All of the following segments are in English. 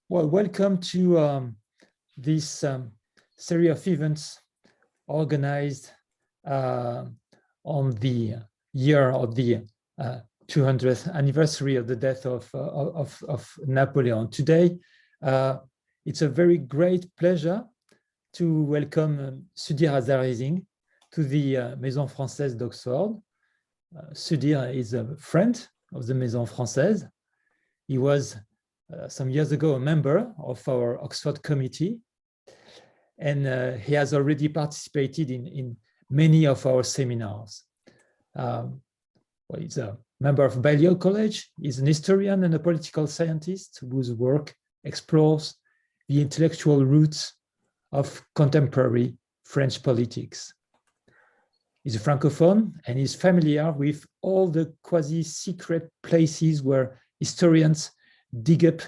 Well, welcome to this series of events organized on the year of the 200th anniversary of the death of Napoleon. Today, it's a very great pleasure to welcome Sudhir Hazareesingh to the Maison Française d'Oxford. Sudhir is a friend of the Maison Française. He was some years ago a member of our Oxford committee, and he has already participated in many of our seminars. Well, he's a member of Balliol College. He's an historian and a political scientist whose work explores the intellectual roots of contemporary French politics. He's a Francophone and is familiar with all the quasi-secret places where historians dig up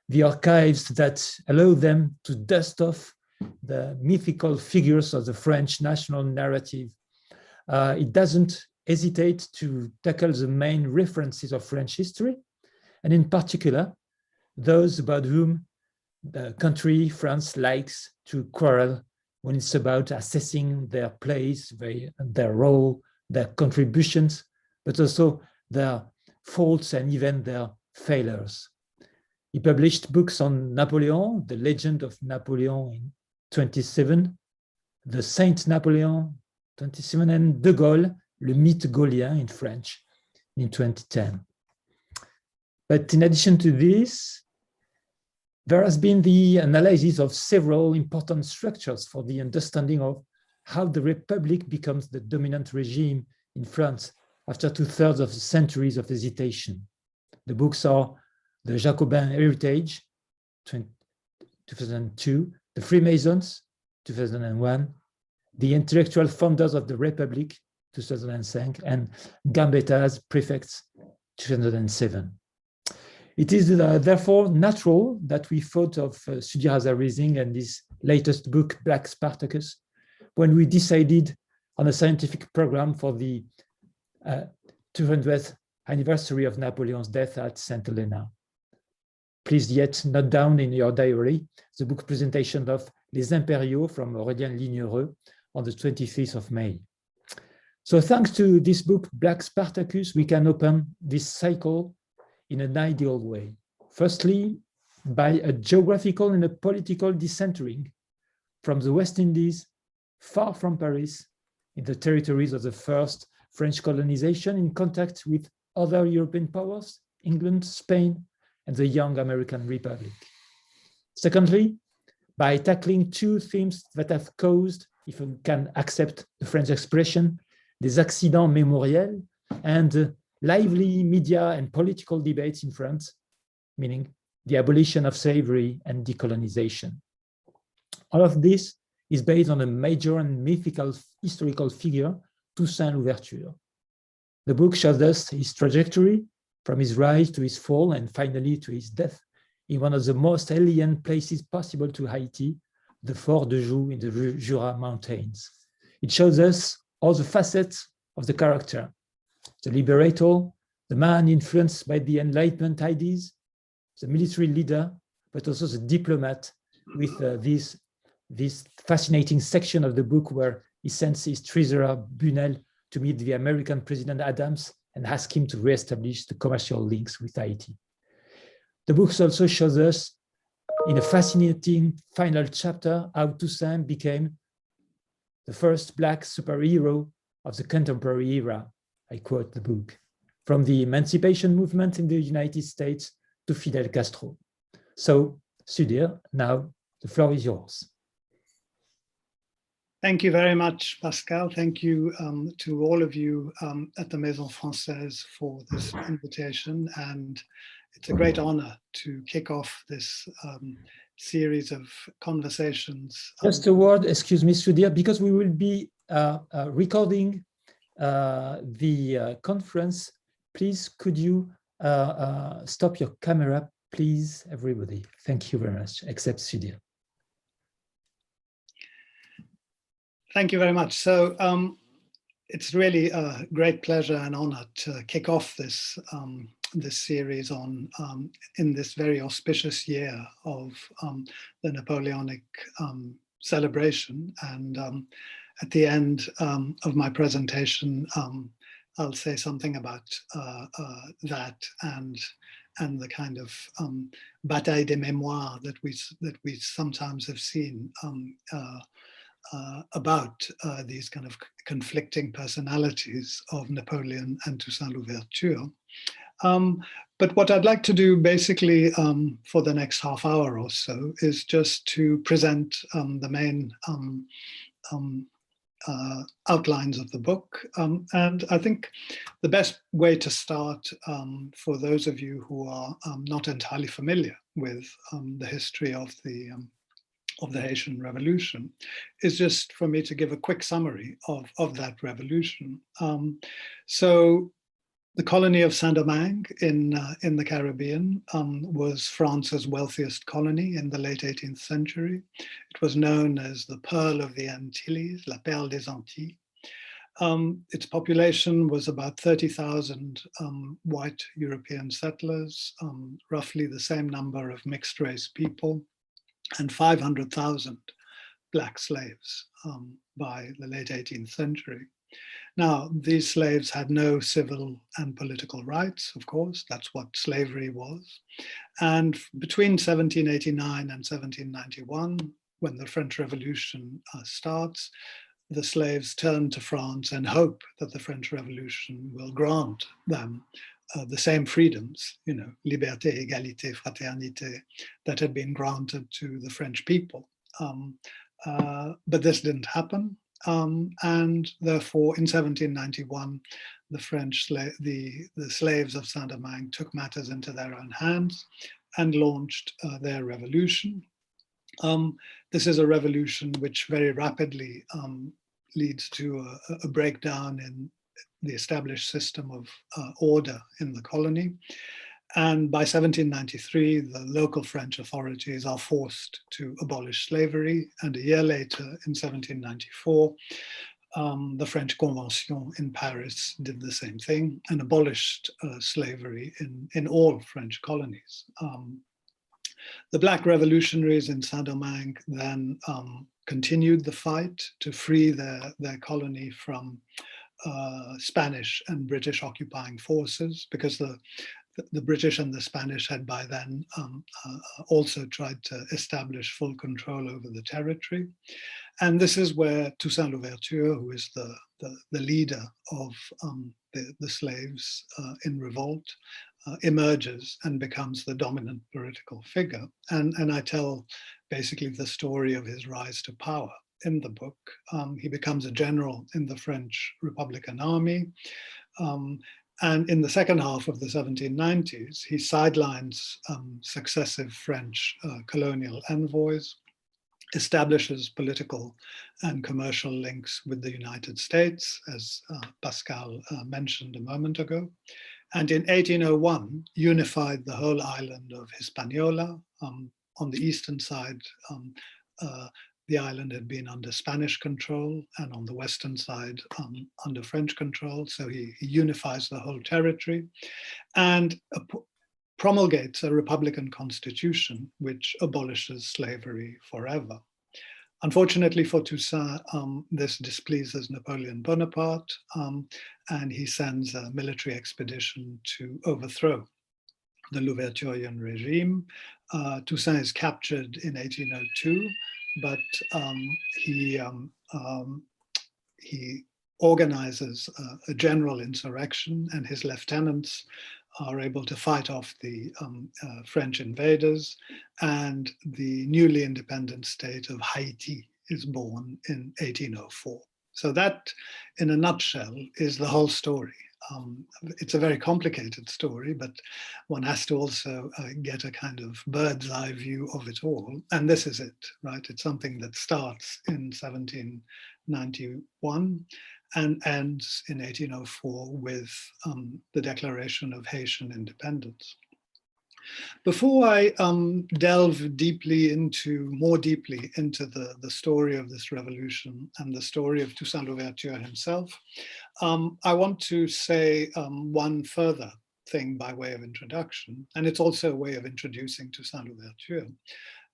the archives that allow them to dust off the mythical figures of the French national narrative. It doesn't hesitate to tackle the main references of French history, and in particular, those about whom the country, France, likes to quarrel when it's about assessing their place, their role, their contributions, but also their faults and even their failures. He published books on Napoleon, the legend of Napoleon in 27, the Saint Napoleon 27, and De Gaulle, le mythe gaulien in French in 2010. But in addition to this, there has been the analysis of several important structures for the understanding of how the Republic becomes the dominant regime in France after 2/3 of the centuries of hesitation. The books are The Jacobin Heritage, 2002, The Freemasons, 2001, The Intellectual Founders of the Republic, 2005, and Gambetta's Prefects, 2007. It is therefore natural that we thought of Sudhir Hazareesingh and his latest book, Black Spartacus, when we decided on a scientific program for the 200th anniversary of Napoleon's death at St. Helena. Please yet note down in your diary the book presentation of Les Impériaux from Aurélien Lignereux on the 25th of May. So thanks to this book, Black Spartacus, we can open this cycle in an ideal way. Firstly, by a geographical and a political decentering from the West Indies, far from Paris, in the territories of the first French colonization, in contact with other European powers, England, Spain, and the young American Republic. Secondly, by tackling two themes that have caused, if we can accept the French expression, des accidents mémoriels, and lively media and political debates in France, meaning the abolition of slavery and decolonization. All of this is based on a major and mythical historical figure, Toussaint Louverture. The book shows us his trajectory from his rise to his fall and finally to his death in one of the most alien places possible to Haiti, the Fort de Joux in the Jura Mountains. It shows us all the facets of the character, the liberator, the man influenced by the Enlightenment ideas, the military leader, but also the diplomat with this fascinating section of the book where he sends his treasurer Bunel to meet the American President Adams and ask him to reestablish the commercial links with Haiti. The book also shows us in a fascinating final chapter how Toussaint became the first Black superhero of the contemporary era. I quote the book, from the emancipation movement in the United States to Fidel Castro. So, Sudhir, now the floor is yours. Thank you very much, Pascal. Thank you to all of you at the Maison Française for this invitation. And it's a great honor to kick off this series of conversations. Just a word, excuse me, Sudhir, because we will be recording the conference. Please, could you stop your camera, please, everybody? Thank you very much, except Sudhir. Thank you very much. So it's really a great pleasure and honor to kick off this this series on in this very auspicious year of the Napoleonic celebration. And at the end of my presentation, I'll say something about that and the kind of bataille des mémoires that we sometimes have seen about these kind of conflicting personalities of Napoleon and Toussaint Louverture. But what I'd like to do basically for the next half hour or so is just to present the main outlines of the book. And I think the best way to start for those of you who are not entirely familiar with the history of the Haitian Revolution is just for me to give a quick summary of that revolution. So the colony of Saint-Domingue in the Caribbean was France's wealthiest colony in the late 18th century. It was known as the Pearl of the Antilles, la Perle des Antilles. Its population was about 30,000 white European settlers, roughly the same number of mixed race people, and 500,000 black slaves by the late 18th century. Now, these slaves had no civil and political rights, of course, that's what slavery was. And between 1789 and 1791, when the French Revolution starts, the slaves turn to France and hope that the French Revolution will grant them the same freedoms, you know, liberté, égalité, fraternité, that had been granted to the French people. But this didn't happen. And therefore, in 1791, the slaves of Saint-Domingue took matters into their own hands and launched their revolution. This is a revolution which very rapidly leads to a breakdown in the established system of order in the colony. And by 1793, the local French authorities are forced to abolish slavery. And a year later, in 1794, the French Convention in Paris did the same thing and abolished slavery in all French colonies. The Black revolutionaries in Saint-Domingue then continued the fight to free their colony from Spanish and British occupying forces, because the British and the Spanish had by then also tried to establish full control over the territory. And this is where Toussaint Louverture, who is the leader of the slaves in revolt, emerges and becomes the dominant political figure. And I tell basically the story of his rise to power in the book. He becomes a general in the French Republican army. And in the second half of the 1790s, he sidelines successive French colonial envoys, establishes political and commercial links with the United States, as Pascal mentioned a moment ago. And in 1801, unified the whole island of Hispaniola. On the eastern side, the island had been under Spanish control, and on the western side under French control. So he unifies the whole territory and promulgates a republican constitution which abolishes slavery forever. Unfortunately for Toussaint, this displeases Napoleon Bonaparte, and he sends a military expedition to overthrow the Louverturian regime. Toussaint is captured in 1802, but he organizes a general insurrection, and his lieutenants are able to fight off the French invaders, and the newly independent state of Haiti is born in 1804. So that, in a nutshell, is the whole story. It's a very complicated story, but one has to also get a kind of bird's eye view of it all. And this is it, right? It's something that starts in 1791 and ends in 1804 with the declaration of Haitian independence. Before I delve more deeply into the story of this revolution and the story of Toussaint Louverture himself, I want to say one further thing by way of introduction, and it's also a way of introducing Toussaint Louverture.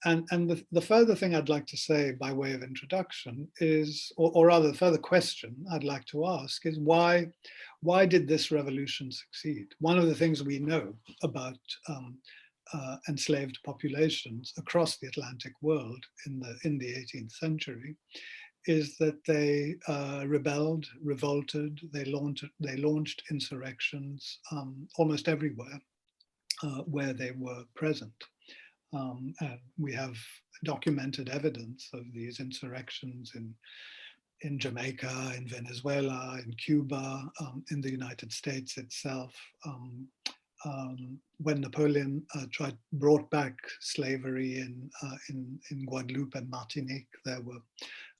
And the further thing I'd like to say by way of introduction is, or rather the further question I'd like to ask is why did this revolution succeed? One of the things we know about enslaved populations across the Atlantic world in the 18th century is that they rebelled, revolted, they launched insurrections almost everywhere where they were present. And we have documented evidence of these insurrections in Jamaica, in Venezuela, in Cuba, in the United States itself. When Napoleon brought back slavery in Guadeloupe and Martinique, there were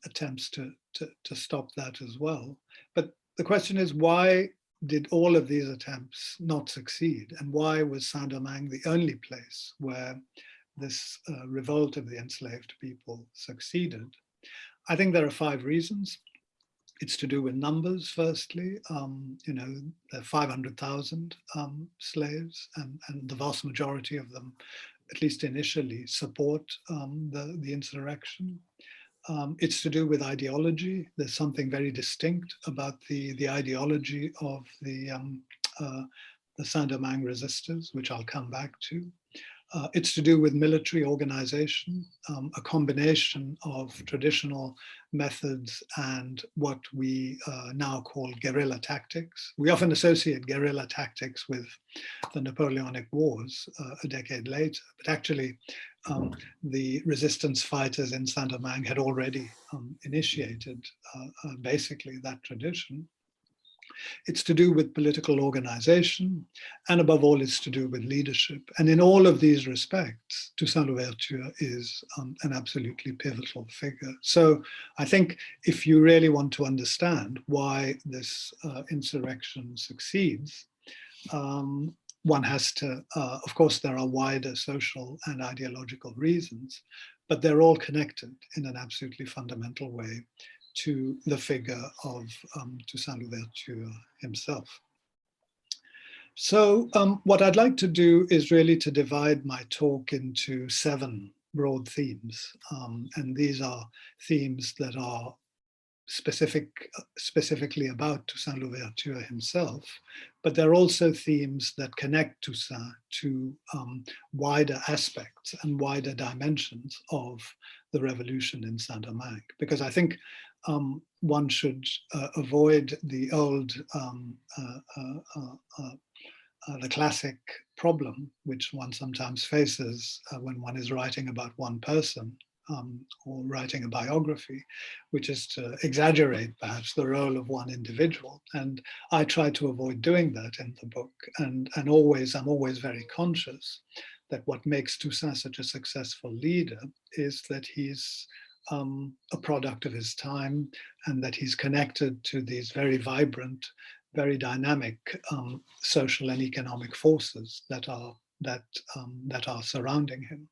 attempts to stop that as well. But the question is, why did all of these attempts not succeed? And why was Saint-Domingue the only place where this revolt of the enslaved people succeeded? I think there are 5 reasons. It's to do with numbers, firstly. You know, there are 500,000 slaves, and the vast majority of them, at least initially, support the insurrection. It's to do with ideology. There's something very distinct about the ideology of the Saint-Domingue resistors, which I'll come back to. It's to do with military organization, a combination of traditional methods and what we now call guerrilla tactics. We often associate guerrilla tactics with the Napoleonic Wars a decade later, but actually the resistance fighters in Saint-Domingue had already initiated basically that tradition. It's to do with political organization, and above all, it's to do with leadership. And in all of these respects, Toussaint Louverture is an absolutely pivotal figure. So I think if you really want to understand why this insurrection succeeds, one has to, of course, there are wider social and ideological reasons, but they're all connected in an absolutely fundamental way to the figure of Toussaint Louverture himself. So what I'd like to do is really to divide my talk into 7 broad themes. And these are themes that are specifically about Toussaint Louverture himself, but they're also themes that connect Toussaint to wider aspects and wider dimensions of the revolution in Saint-Domingue. Because I think one should avoid the old, the classic problem, which one sometimes faces when one is writing about one person or writing a biography, which is to exaggerate perhaps the role of one individual. And I try to avoid doing that in the book. And I'm always very conscious that what makes Toussaint such a successful leader is that he's a product of his time, and that he's connected to these very vibrant, very dynamic social and economic forces that are surrounding him.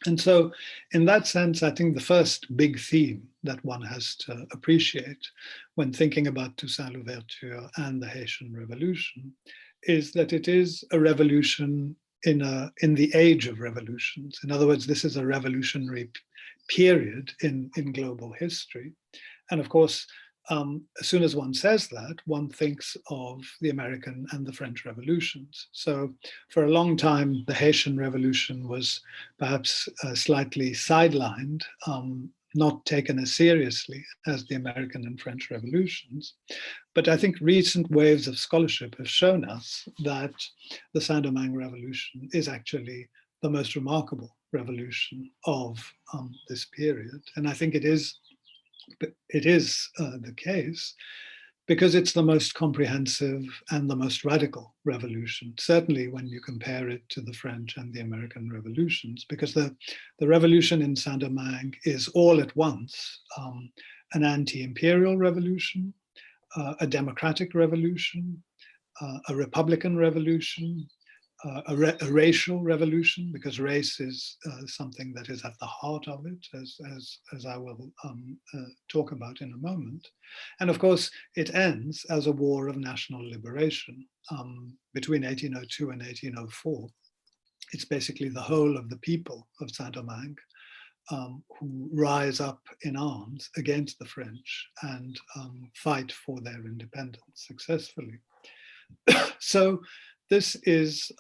And so in that sense, I think the first big theme that one has to appreciate when thinking about Toussaint Louverture and the Haitian Revolution is that it is a revolution in the age of revolutions. In other words, this is a revolutionary period in global history. And of course, as soon as one says that, one thinks of the American and the French revolutions. So for a long time, the Haitian Revolution was perhaps slightly sidelined, not taken as seriously as the American and French revolutions. But I think recent waves of scholarship have shown us that the Saint-Domingue Revolution is actually the most remarkable revolution of this period. And I think it is the case because it's the most comprehensive and the most radical revolution, certainly when you compare it to the French and the American revolutions, because the revolution in Saint-Domingue is all at once an anti-imperial revolution, a democratic revolution, a republican revolution, a racial revolution, because race is something that is at the heart of it, as I will talk about in a moment. And of course, it ends as a war of national liberation between 1802 and 1804. It's basically the whole of the people of Saint-Domingue who rise up in arms against the French and fight for their independence successfully. So this is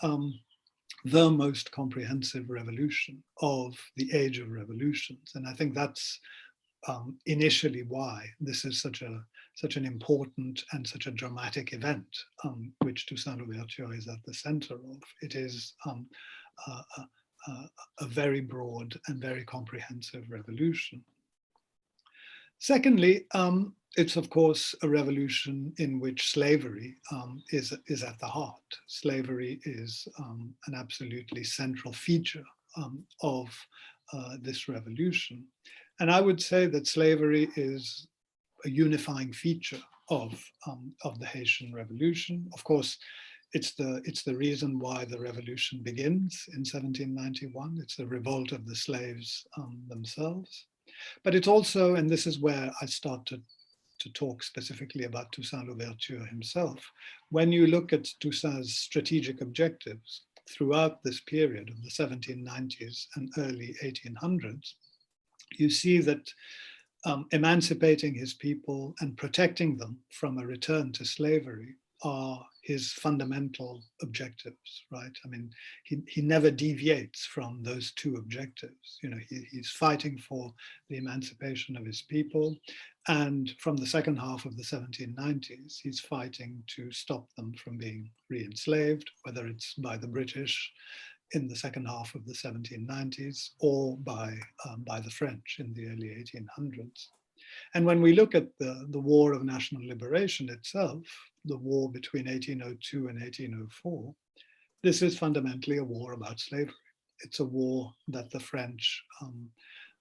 the most comprehensive revolution of the age of revolutions. And I think that's initially why this is such an important and such a dramatic event, which Toussaint Louverture is at the center of. It is a very broad and very comprehensive revolution. Secondly, it's of course a revolution in which slavery is at the heart. Slavery is an absolutely central feature of this revolution. And I would say that slavery is a unifying feature of the Haitian Revolution. Of course, it's the reason why the revolution begins in 1791. It's the revolt of the slaves themselves. But it's also, and this is where I start to talk specifically about Toussaint Louverture himself, when you look at Toussaint's strategic objectives throughout this period of the 1790s and early 1800s, you see that emancipating his people and protecting them from a return to slavery are his fundamental objectives, right? I mean, he never deviates from those two objectives. You know, he's fighting for the emancipation of his people, and from the second half of the 1790s, he's fighting to stop them from being re-enslaved, whether it's by the British in the second half of the 1790s or by the French in the early 1800s. And when we look at the War of National Liberation itself, the war between 1802 and 1804, this is fundamentally a war about slavery. It's a war that the French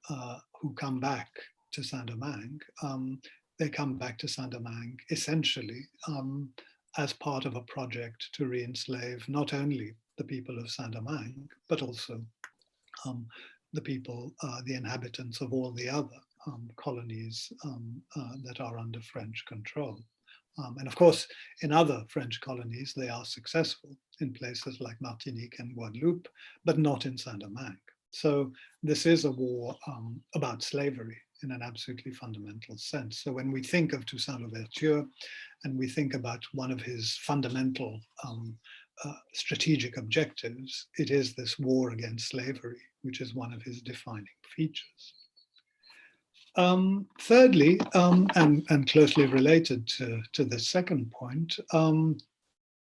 who come back to Saint-Domingue, they come back to Saint-Domingue essentially as part of a project to re-enslave not only the people of Saint-Domingue, but also the people, the inhabitants of all the other colonies that are under French control. And of course, in other French colonies, they are successful in places like Martinique and Guadeloupe, but not in Saint-Domingue. So this is a war about slavery in an absolutely fundamental sense. So when we think of Toussaint Louverture and we think about one of his fundamental strategic objectives, it is this war against slavery, which is one of his defining features. Thirdly, and closely related to the second point,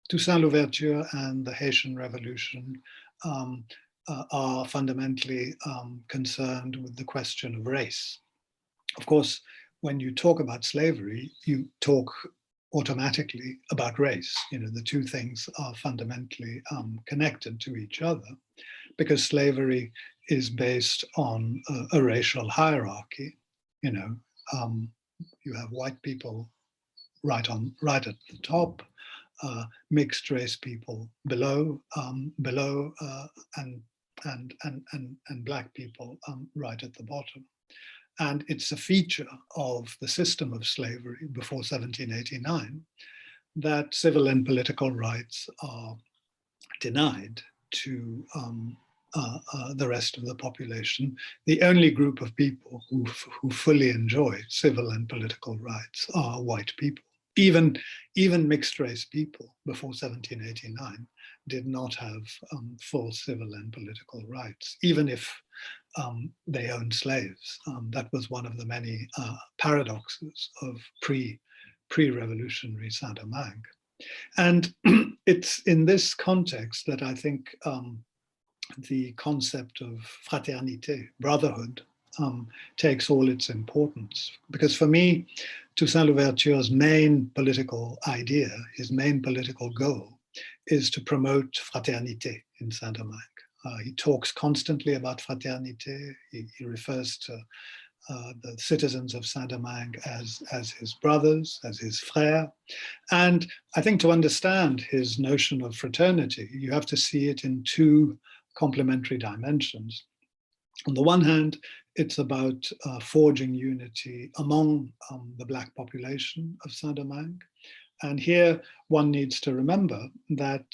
Toussaint Louverture and the Haitian Revolution are fundamentally concerned with the question of race. Of course, when you talk about slavery, you talk automatically about race. You know, the two things are fundamentally connected to each other, because slavery is based on a racial hierarchy. You know, you have white people right at the top, mixed race people below, and black people right at the bottom. And it's a feature of the system of slavery before 1789 that civil and political rights are denied to the rest of the population. The only group of people who fully enjoy civil and political rights are white people. Even mixed race people before 1789 did not have full civil and political rights, even if they owned slaves. That was one of the many paradoxes of pre-revolutionary Saint-Domingue. And it's in this context that I think the concept of fraternité, brotherhood, takes all its importance. Because for me, Toussaint Louverture's main political idea, his main political goal, is to promote fraternité in Saint-Domingue. He talks constantly about fraternité. He refers to the citizens of Saint-Domingue as his brothers, as his frères. And I think to understand his notion of fraternity, you have to see it in two complementary dimensions. On the one hand, it's about forging unity among the Black population of Saint-Domingue. And here one needs to remember that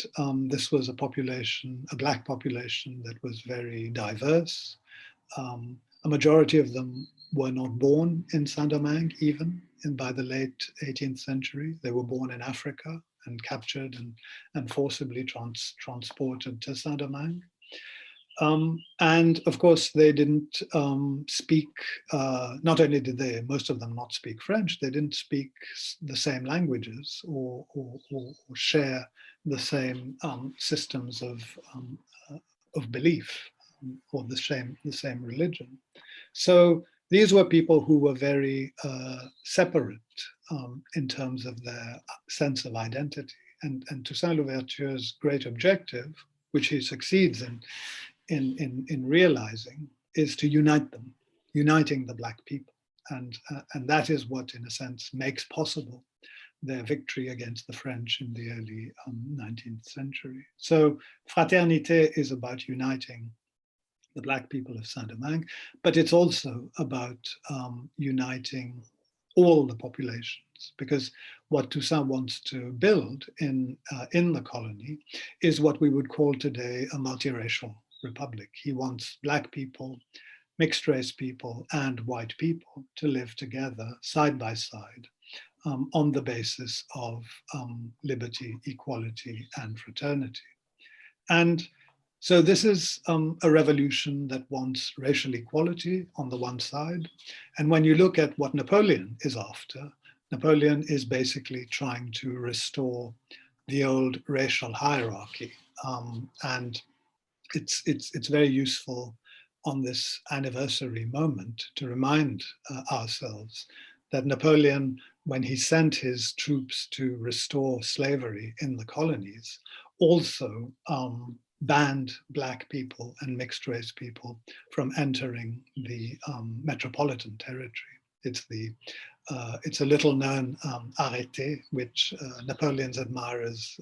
this was a population, a Black population that was very diverse. A majority of them were not born in Saint-Domingue even by the late 18th century. They were born in Africa and captured and forcibly transported to Saint-Domingue. And of course, they didn't speak, not only did most of them not speak French, they didn't speak the same languages or share the same systems of belief or the same religion. So these were people who were very separate in terms of their sense of identity. And Toussaint Louverture's great objective, which he succeeds in realizing, is to unite them, uniting the Black people. And that is what, in a sense, makes possible their victory against the French in the early 19th century. So fraternité is about uniting the Black people of Saint-Domingue, but it's also about uniting all the populations, because what Toussaint wants to build in the colony is what we would call today a multiracial republic. He wants Black people, mixed race people, and white people to live together side by side on the basis of liberty, equality, and fraternity. And so this is a revolution that wants racial equality on the one side. And when you look at what Napoleon is after, Napoleon is basically trying to restore the old racial hierarchy. And it's very useful on this anniversary moment to remind ourselves that Napoleon, when he sent his troops to restore slavery in the colonies, also banned Black people and mixed race people from entering the metropolitan territory. It's a little known arrêté, which Napoleon's admirers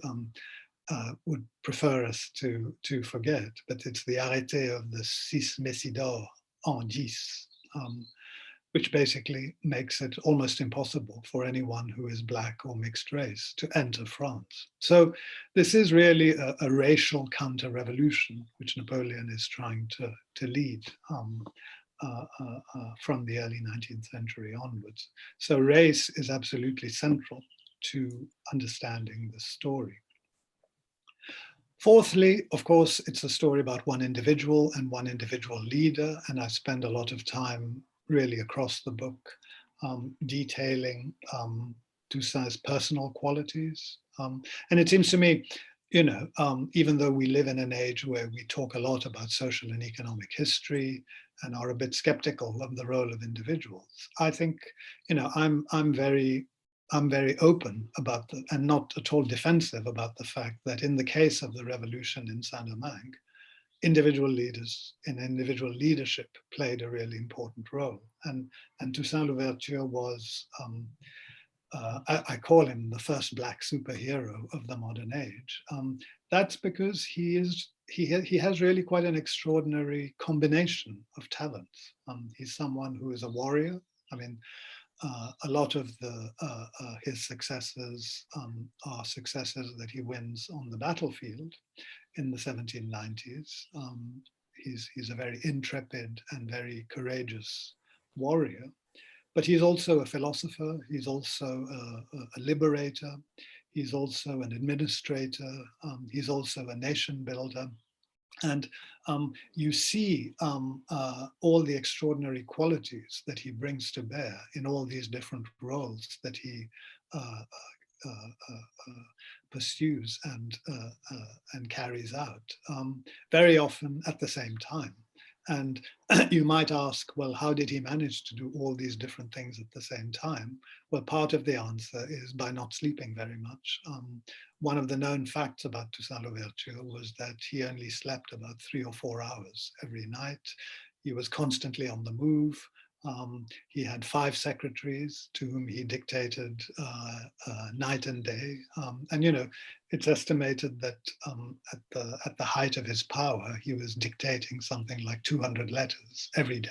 would prefer us to forget, but it's the arrêté of the 6 Messidor en 10, which basically makes it almost impossible for anyone who is Black or mixed race to enter France. So this is really a racial counter-revolution, which Napoleon is trying to lead from the early 19th century onwards. So race is absolutely central to understanding the story. Fourthly, of course, it's a story about one individual and one individual leader, and I spend a lot of time really across the book detailing Toussaint's personal qualities. And it seems to me, even though we live in an age where we talk a lot about social and economic history and are a bit skeptical of the role of individuals, I think, I'm very open about and not at all defensive about the fact that in the case of the revolution in Saint-Domingue, individual leaders in individual leadership played a really important role. And Toussaint Louverture was, I call him the first Black superhero of the modern age. That's because he has really quite an extraordinary combination of talents. He's someone who is a warrior. I mean, a lot of his successes are successes that he wins on the battlefield in the 1790s. He's a very intrepid and very courageous warrior, but he's also a philosopher. He's also a liberator. He's also an administrator. He's also a nation builder. And you see all the extraordinary qualities that he brings to bear in all these different roles that he pursues and carries out, very often at the same time. And you might ask, well, how did he manage to do all these different things at the same time? Well, part of the answer is by not sleeping very much. One of the known facts about Toussaint Louverture was that he only slept about 3 or 4 hours every night. He was constantly on the move. He had 5 secretaries to whom he dictated night and day. And, you know, it's estimated that at the height of his power, he was dictating something like 200 letters every day.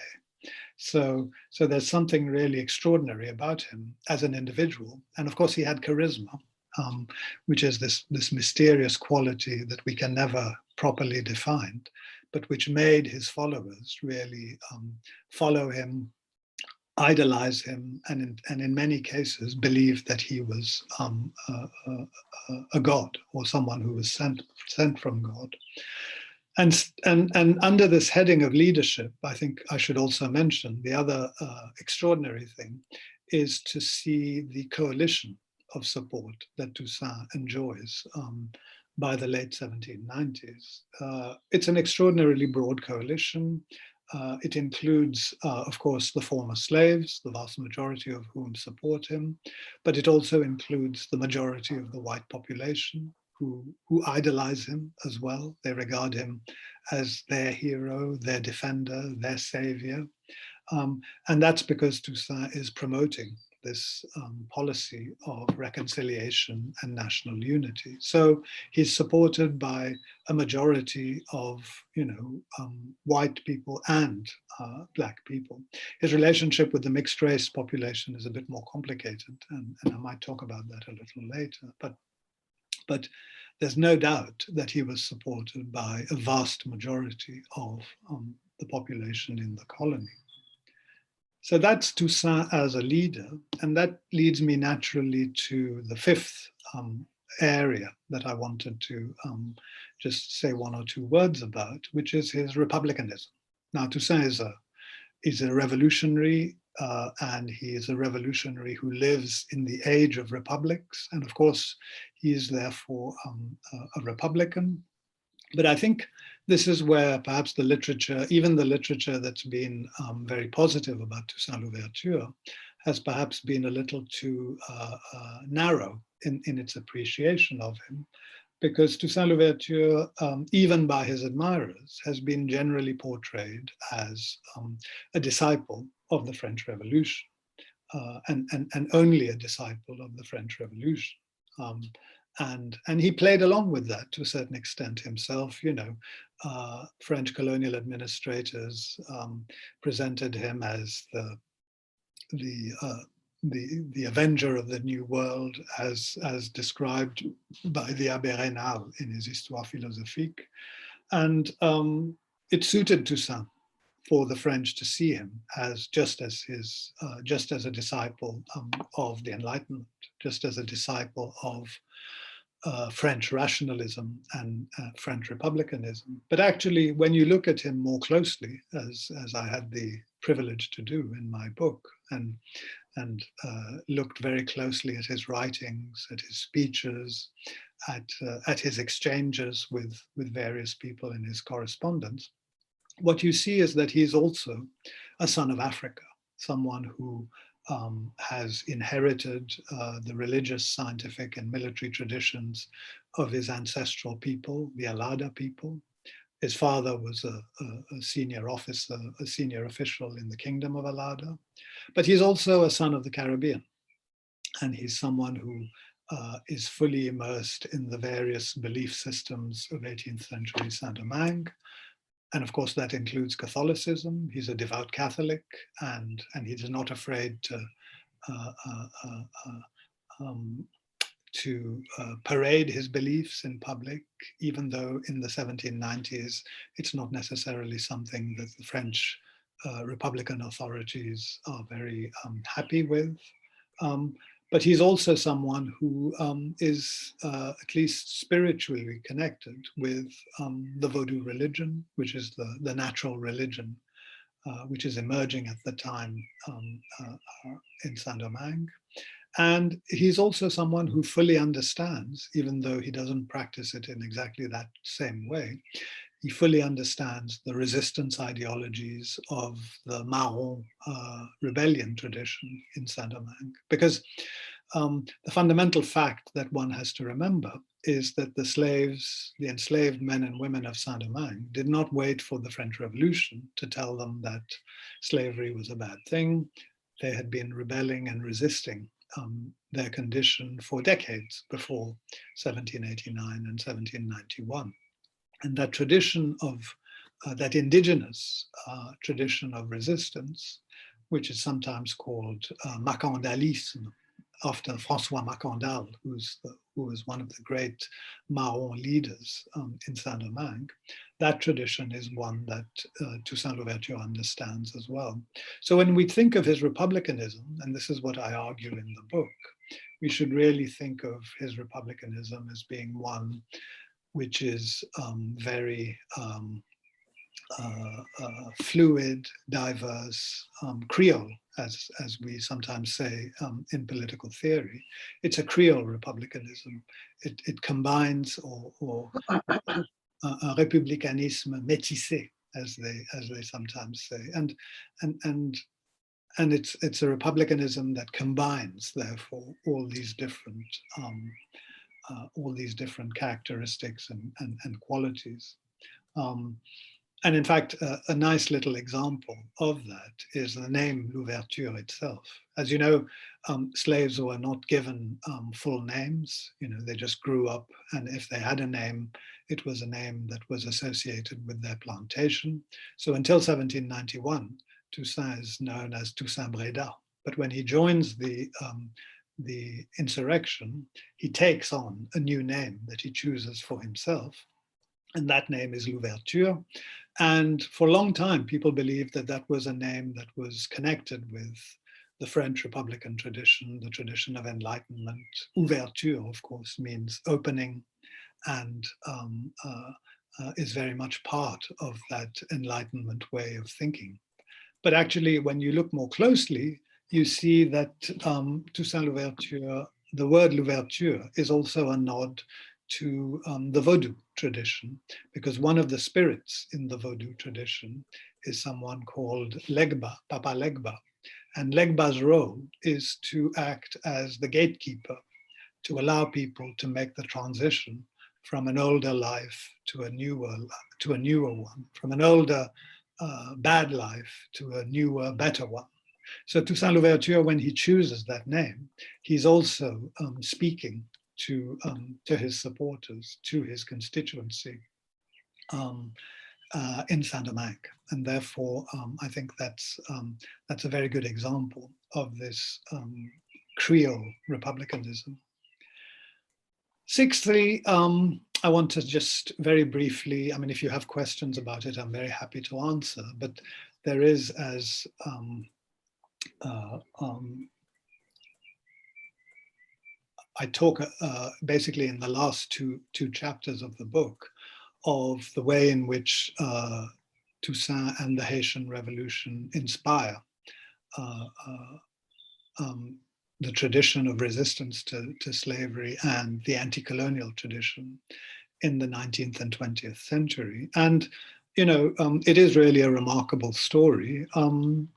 So there's something really extraordinary about him as an individual. And of course, he had charisma, which is this mysterious quality that we can never properly define, but which made his followers really follow him, idolize him, and in many cases believe that he was a god or someone who was sent from God. And under this heading of leadership, I think I should also mention the other extraordinary thing is to see the coalition of support that Toussaint enjoys by the late 1790s. It's an extraordinarily broad coalition. It includes, of course, the former slaves, the vast majority of whom support him, but it also includes the majority of the white population who idolize him as well. They regard him as their hero, their defender, their savior. And that's because Toussaint is promoting this policy of reconciliation and national unity. So he's supported by a majority of, you know, white people and black people. His relationship with the mixed race population is a bit more complicated, and I might talk about that a little later. But there's no doubt that he was supported by a vast majority of the population in the colony. So that's Toussaint as a leader, and that leads me naturally to the 5th area that I wanted to just say 1 or 2 words about, which is his republicanism. Now, Toussaint is a revolutionary, and he is a revolutionary who lives in the age of republics. And of course, he is therefore a republican. But I think this is where perhaps the literature, even the literature that's been very positive about Toussaint Louverture, has perhaps been a little too narrow in its appreciation of him, because Toussaint Louverture, even by his admirers, has been generally portrayed as a disciple of the French Revolution, and only a disciple of the French Revolution. And he played along with that to a certain extent himself. You know, French colonial administrators presented him as the avenger of the New World, as described by the Abbé Raynal in his Histoire philosophique. And it suited Toussaint for the French to see him as just as a disciple of the Enlightenment, just as a disciple of French rationalism and French republicanism. But actually, when you look at him more closely, as I had the privilege to do in my book, and looked very closely at his writings, at his speeches, at his exchanges with various people in his correspondence, what you see is that he's also a son of Africa, someone who has inherited the religious, scientific, and military traditions of his ancestral people, the Alada people. His father was a senior officer, a senior official in the Kingdom of Alada, but he's also a son of the Caribbean, and he's someone who is fully immersed in the various belief systems of 18th century Saint-Domingue. And of course, that includes Catholicism. He's a devout Catholic, and he's not afraid to parade his beliefs in public, even though in the 1790s, it's not necessarily something that the French Republican authorities are very happy with. But he's also someone who is at least spiritually connected with the Vodou religion, which is the natural religion, which is emerging at the time in Saint-Domingue. And he's also someone who fully understands, even though he doesn't practice it in exactly that same way, he fully understands the resistance ideologies of the Marron rebellion tradition in Saint-Domingue. Because the fundamental fact that one has to remember is that the slaves, the enslaved men and women of Saint-Domingue, did not wait for the French Revolution to tell them that slavery was a bad thing. They had been rebelling and resisting their condition for decades before 1789 and 1791. And that tradition of, that indigenous tradition of resistance, which is sometimes called Macandalisme, after François Macandal, who was one of the great Marron leaders in Saint-Domingue. That tradition is one that Toussaint Louverture understands as well. So when we think of his republicanism, and this is what I argue in the book, we should really think of his republicanism as being one which is very fluid, diverse, Creole, as we sometimes say in political theory. It's a Creole republicanism. It combines or un républicanisme métissé, as they sometimes say, and it's a republicanism that combines, therefore, all these different characteristics and qualities. And in fact, a nice little example of that is the name Louverture itself. As you know, slaves were not given full names. You know, they just grew up, and if they had a name, it was a name that was associated with their plantation. So until 1791, Toussaint is known as Toussaint Breda. But when he joins the insurrection, he takes on a new name that he chooses for himself, and that name is Louverture. And for a long time, people believed that that was a name that was connected with the French Republican tradition, the tradition of enlightenment. Ouverture, of course, means opening, and is very much part of that Enlightenment way of thinking. But actually, when you look more closely, you see that Toussaint Louverture, the word Louverture, is also a nod to the Vodou tradition, because one of the spirits in the Vodou tradition is someone called Legba, Papa Legba. And Legba's role is to act as the gatekeeper, to allow people to make the transition from an older life to a newer one, from an older bad life to a newer, better one. So Toussaint Louverture, when he chooses that name, he's also speaking to his supporters, to his constituency in Saint-Domingue. And therefore, I think that's a very good example of this Creole republicanism. Sixthly, I want to just very briefly, I mean, if you have questions about it, I'm very happy to answer, but there is, as I talk basically in the last two chapters of the book of the way in which Toussaint and the Haitian Revolution inspire the tradition of resistance to slavery and the anti-colonial tradition in the 19th and 20th century. And, you know, it is really a remarkable story. And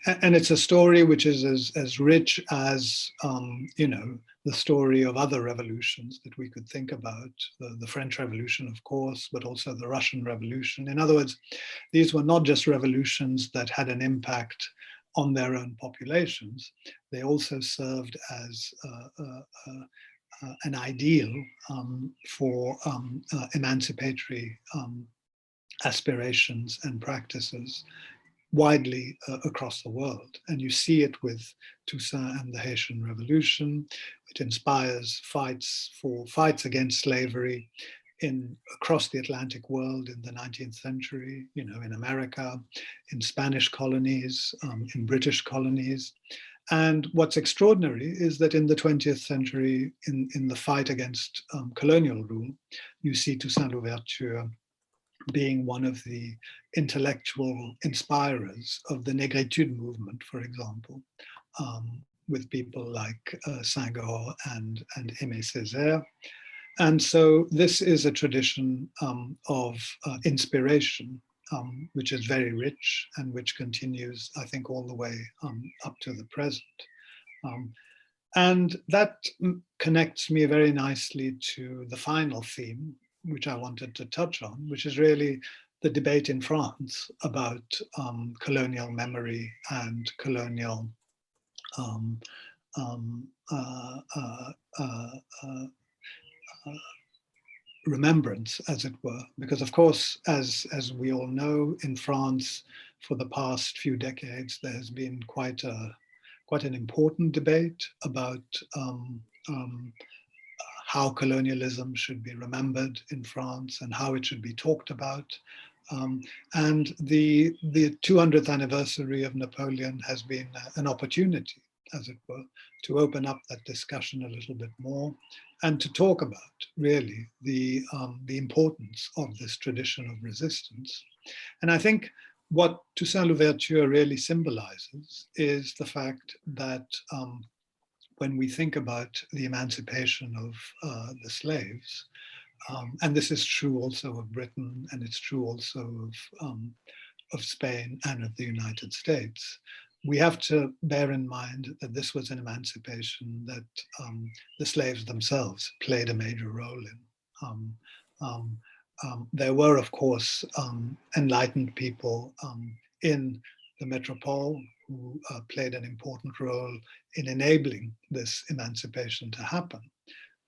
it's a story which is as rich as, you know, the story of other revolutions that we could think about, the French Revolution, of course, but also the Russian Revolution. In other words, these were not just revolutions that had an impact on their own populations. They also served as an ideal for emancipatory aspirations and practices widely across the world. And you see it with Toussaint and the Haitian Revolution. It inspires fights against slavery across the Atlantic world in the 19th century, you know, in America, in Spanish colonies, in British colonies. And what's extraordinary is that in the 20th century, in the fight against colonial rule, you see Toussaint Louverture being one of the intellectual inspirers of the Negritude movement, for example, with people like Senghor and Aimé Césaire. And so this is a tradition of inspiration, which is very rich and which continues, I think, all the way up to the present. And that connects me very nicely to the final theme, which I wanted to touch on, which is really the debate in France about colonial memory and colonial remembrance, as it were. Because of course, as we all know, in France, for the past few decades, there has been quite an important debate about how colonialism should be remembered in France and how it should be talked about. And the 200th anniversary of Napoleon has been an opportunity, as it were, to open up that discussion a little bit more and to talk about really the importance of this tradition of resistance. And I think what Toussaint Louverture really symbolizes is the fact that when we think about the emancipation of the slaves, and this is true also of Britain, and it's true also of Spain and of the United States, we have to bear in mind that this was an emancipation that the slaves themselves played a major role in. There were, of course, enlightened people in the metropole who played an important role in enabling this emancipation to happen.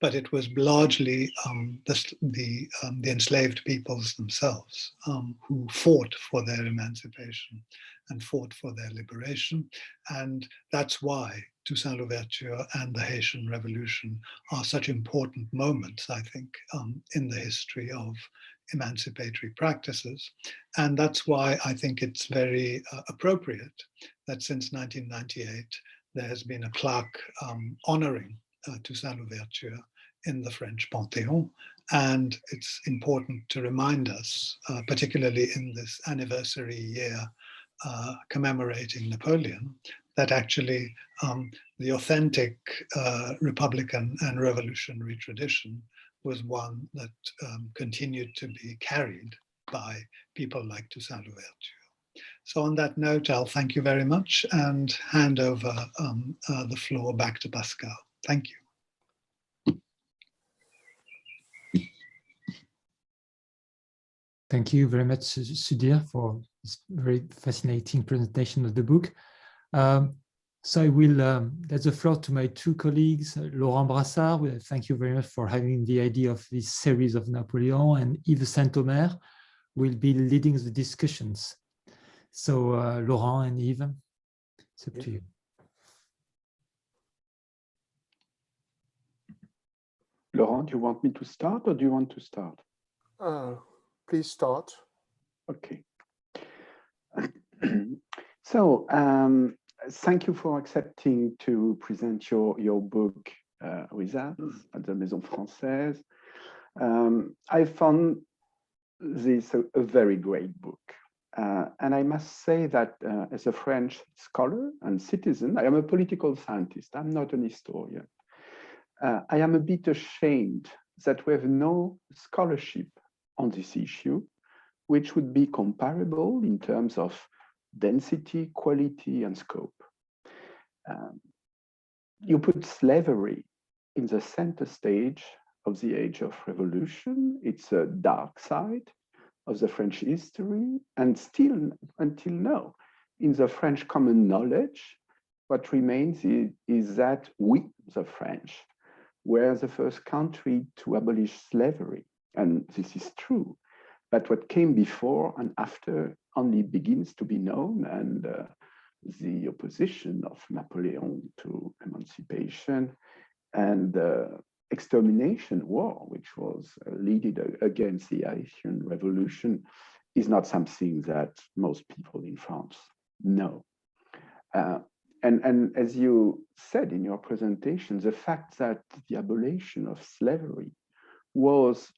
But it was largely the enslaved peoples themselves who fought for their emancipation and fought for their liberation. And that's why Toussaint Louverture and the Haitian Revolution are such important moments, I think, in the history of emancipatory practices. And that's why I think it's very appropriate that since 1998, there has been a plaque honoring Toussaint Louverture in the French Panthéon. And it's important to remind us, particularly in this anniversary year commemorating Napoleon, that actually the authentic Republican and revolutionary tradition was one that continued to be carried by people like Toussaint Louverture. So on that note, I'll thank you very much and hand over the floor back to Pascal. Thank you. Thank you very much, Sudhir, for this very fascinating presentation of the book. So I will let the floor to my two colleagues, Laurent Brassart. Thank you very much for having the idea of this series of Napoleon, and Yves Sintomer will be leading the discussions. So Laurent and Yves, it's up to you. Laurent, do you want me to start or do you want to start? Please start. Okay. So thank you for accepting to present your book with us at the Maison Française. I found this a very great book. And I must say that as a French scholar and citizen, I am a political scientist. I'm not an historian. I am a bit ashamed that we have no scholarship on this issue, which would be comparable in terms of density, quality, and scope. You put slavery in the center stage of the age of revolution. It's a dark side of the French history, and still, until now, in the French common knowledge, what remains is that we, the French, were the first country to abolish slavery. And this is true. But what came before and after only begins to be known, and the opposition of Napoleon to emancipation and the extermination war, which was led against the Haitian Revolution, is not something that most people in France know. And as you said in your presentation, the fact that the abolition of slavery was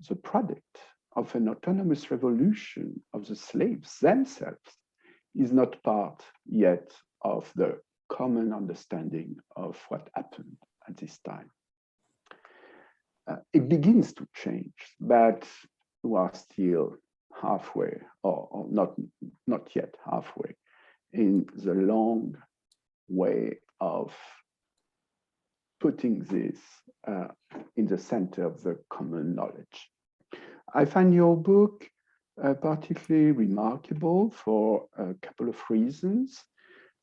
the product of an autonomous revolution of the slaves themselves is not part yet of the common understanding of what happened at this time. It begins to change, but we are still halfway, or not yet halfway, in the long way of putting this in the center of the common knowledge. I find your book particularly remarkable for a couple of reasons.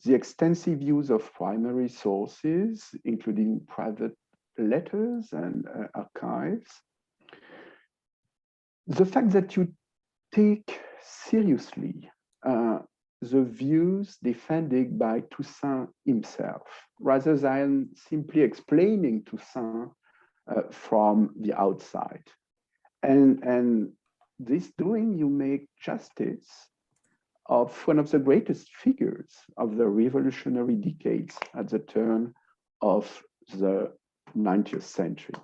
The extensive use of primary sources, including private letters and archives. The fact that you take seriously the views defended by Toussaint himself, rather than simply explaining Toussaint from the outside. And this doing, you make justice of one of the greatest figures of the revolutionary decades at the turn of the 19th century.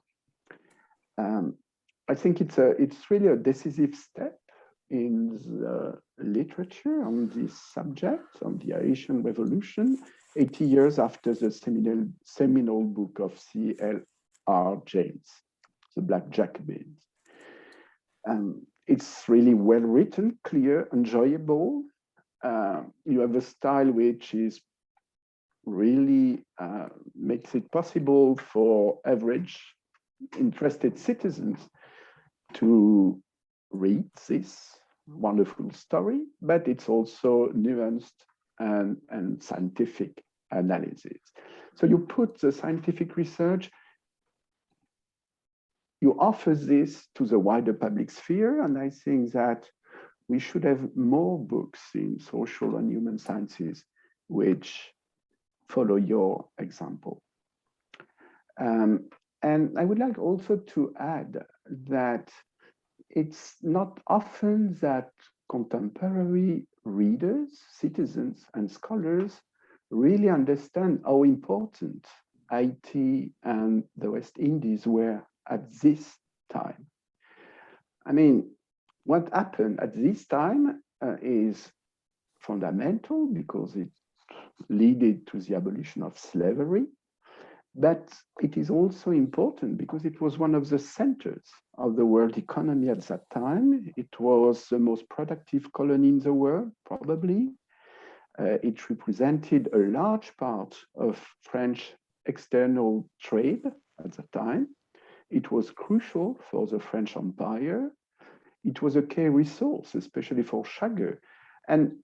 I think it's really a decisive step in the literature on this subject, on the Haitian Revolution, 80 years after the seminal book of C.L.R. James, The Black Jacobins. It's really well written, clear, enjoyable. You have a style which is really makes it possible for average interested citizens to read this wonderful story, but it's also nuanced and scientific analysis. So you put the scientific research, you offer this to the wider public sphere, and I think that we should have more books in social and human sciences which follow your example. And I would like also to add that it's not often that contemporary readers, citizens, and scholars really understand how important Haiti and the West Indies were at this time. I mean, what happened at this time is fundamental because it led to the abolition of slavery, but it is also important because it was one of the centers of the world economy at that time. It was the most productive colony in the world, probably. It represented a large part of French external trade at the time. It was crucial for the French Empire. It was a key resource, especially for sugar. And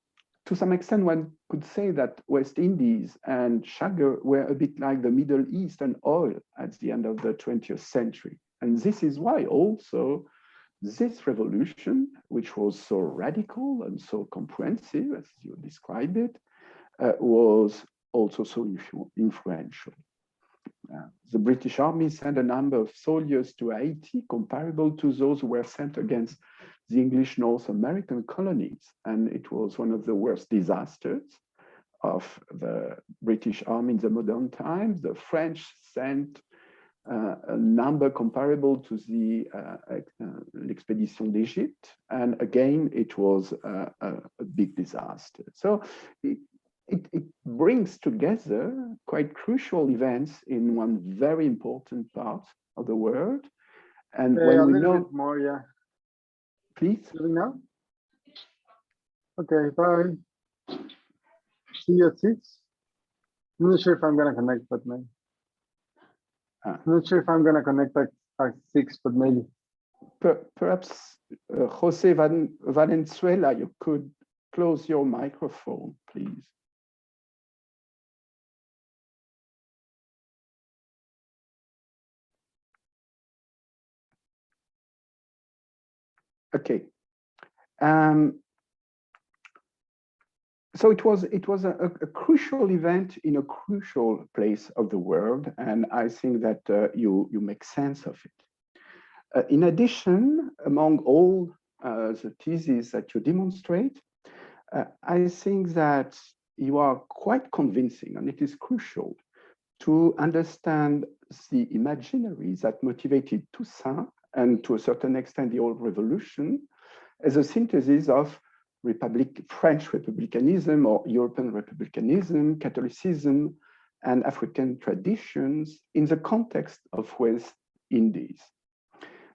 to some extent, one could say that West Indies and sugar were a bit like the Middle East and oil at the end of the 20th century. And this is why also this revolution, which was so radical and so comprehensive, as you described it, was also so influential. The British Army sent a number of soldiers to Haiti comparable to those who were sent against the English North American colonies. And it was one of the worst disasters of the British Army in the modern times. The French sent a number comparable to the l'expédition d'Egypte. And again, it was a big disaster. So it brings together quite crucial events in one very important part of the world. And when we know more, yeah. Please. Now? Okay, bye. See you at 6. I'm not sure if I'm gonna connect, but maybe. I'm not sure if I'm gonna connect at 6, but maybe. Perhaps Jose Valenzuela, you could close your microphone, please. Okay. So it was a crucial event in a crucial place of the world, and I think that you make sense of it. In addition, among all the theses that you demonstrate, I think that you are quite convincing, and it is crucial to understand the imaginary that motivated Toussaint and to a certain extent the old revolution as a synthesis of French republicanism or European republicanism, Catholicism, and African traditions in the context of West Indies.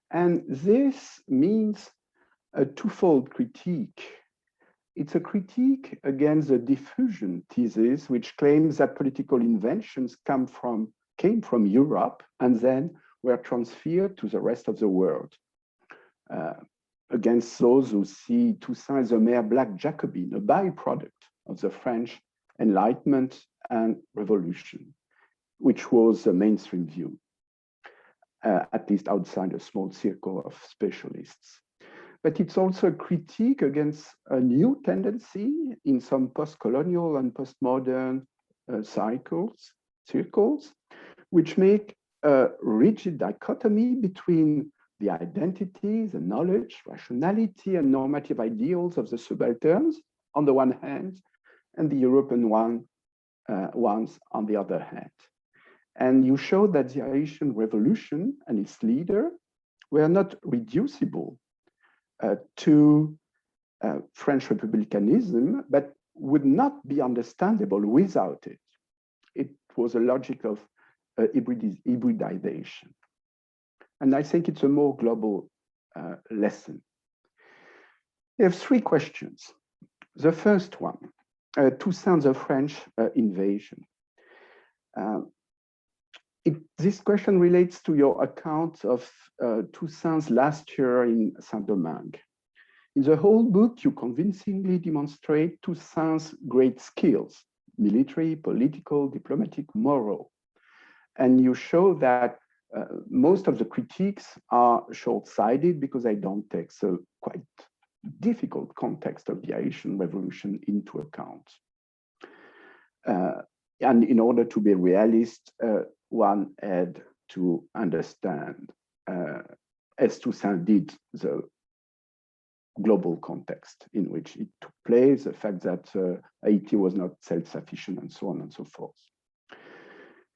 And this means a twofold critique. It's a critique against the diffusion thesis, which claims that political inventions come from came from Europe and then were transferred to the rest of the world. Against those who see Toussaint as a mere black Jacobin, a byproduct of the French Enlightenment and Revolution, which was the mainstream view, at least outside a small circle of specialists. But it's also a critique against a new tendency in some post-colonial and postmodern circles, which make a rigid dichotomy between the identity, the knowledge, rationality, and normative ideals of the subalterns on the one hand, and the European ones on the other hand. And you show that the Haitian Revolution and its leader were not reducible to French republicanism, but would not be understandable without it. It was a logic of hybridization. And I think it's a more global lesson. I have three questions. The first one, Toussaint's the French invasion. This question relates to your account of Toussaint's last year in Saint-Domingue. In the whole book, you convincingly demonstrate Toussaint's great skills, military, political, diplomatic, moral. And you show that most of the critiques are short-sighted because they don't take the quite difficult context of the Haitian Revolution into account. And in order to be realist, one had to understand, as Toussaint did, the global context in which it took place, the fact that Haiti was not self-sufficient, and so on and so forth.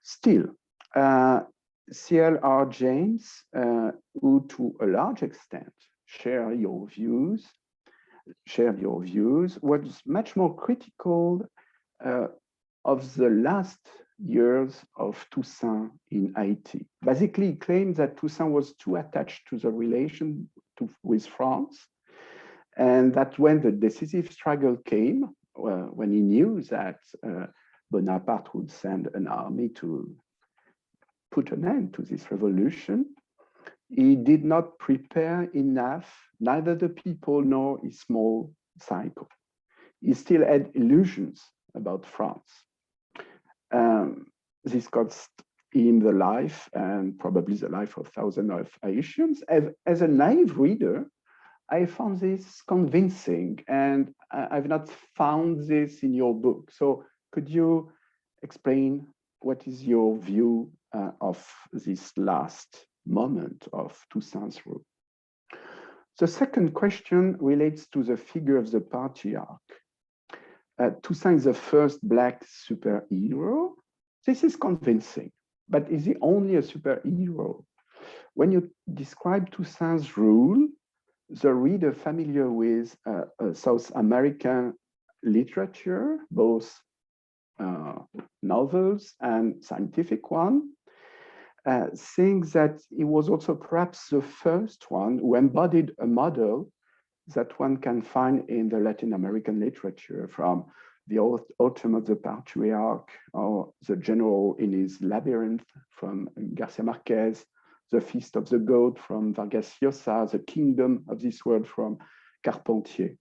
Still, C.L.R. James, who to a large extent shared your views, was much more critical of the last years of Toussaint in Haiti. Basically, he claimed that Toussaint was too attached to the relation with France, and that when the decisive struggle came, when he knew that Bonaparte would send an army to put an end to this revolution, he did not prepare enough, neither the people nor his small cycle. He still had illusions about France. This cost him the life, and probably the life of thousands of Haitians. As a naive reader, I found this convincing, and I've not found this in your book. So could you explain what is your view of this last moment of Toussaint's rule? The second question relates to the figure of the patriarch. Toussaint is the first Black superhero. This is convincing, but is he only a superhero? When you describe Toussaint's rule, the reader familiar with South American literature, both novels and scientific one, thinks that he was also perhaps the first one who embodied a model that one can find in the Latin American literature, from the Autumn of the Patriarch, or the General in his Labyrinth from Garcia Marquez, the Feast of the Goat from Vargas Llosa, the Kingdom of this World from Carpentier.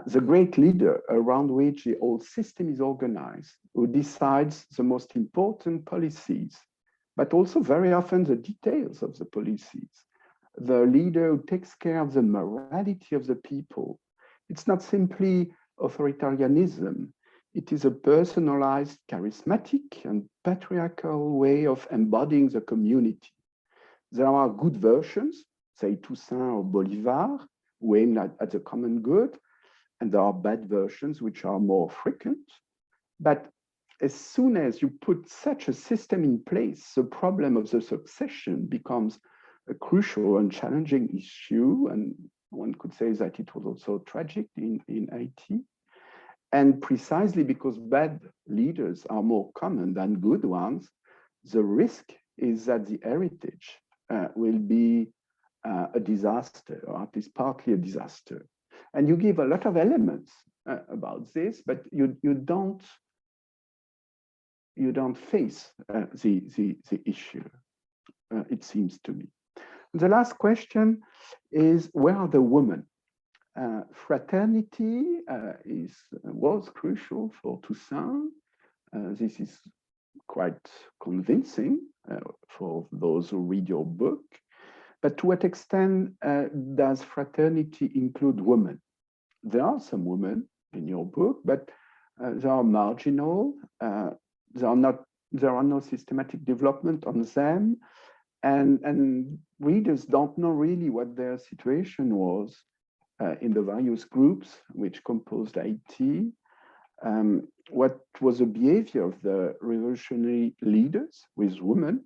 The great leader around which the whole system is organized, who decides the most important policies, but also very often the details of the policies. The leader who takes care of the morality of the people. It's not simply authoritarianism. It is a personalized, charismatic, and patriarchal way of embodying the community. There are good versions, say Toussaint or Bolivar, who aim at the common good, and there are bad versions which are more frequent. But as soon as you put such a system in place, the problem of the succession becomes a crucial and challenging issue, and one could say that it was also tragic in Haiti. And precisely because bad leaders are more common than good ones, the risk is that the heritage will be a disaster, or at least partly a disaster. And you give a lot of elements about this, but you don't you don't face the issue, it seems to me. The last question is, where are the women? Fraternity was crucial for Toussaint. This is quite convincing for those who read your book. But to what extent does fraternity include women? There are some women in your book, but they are marginal. There are no systematic development on them, and readers don't know really what their situation was in the various groups which composed Haiti. What was the behavior of the revolutionary leaders with women?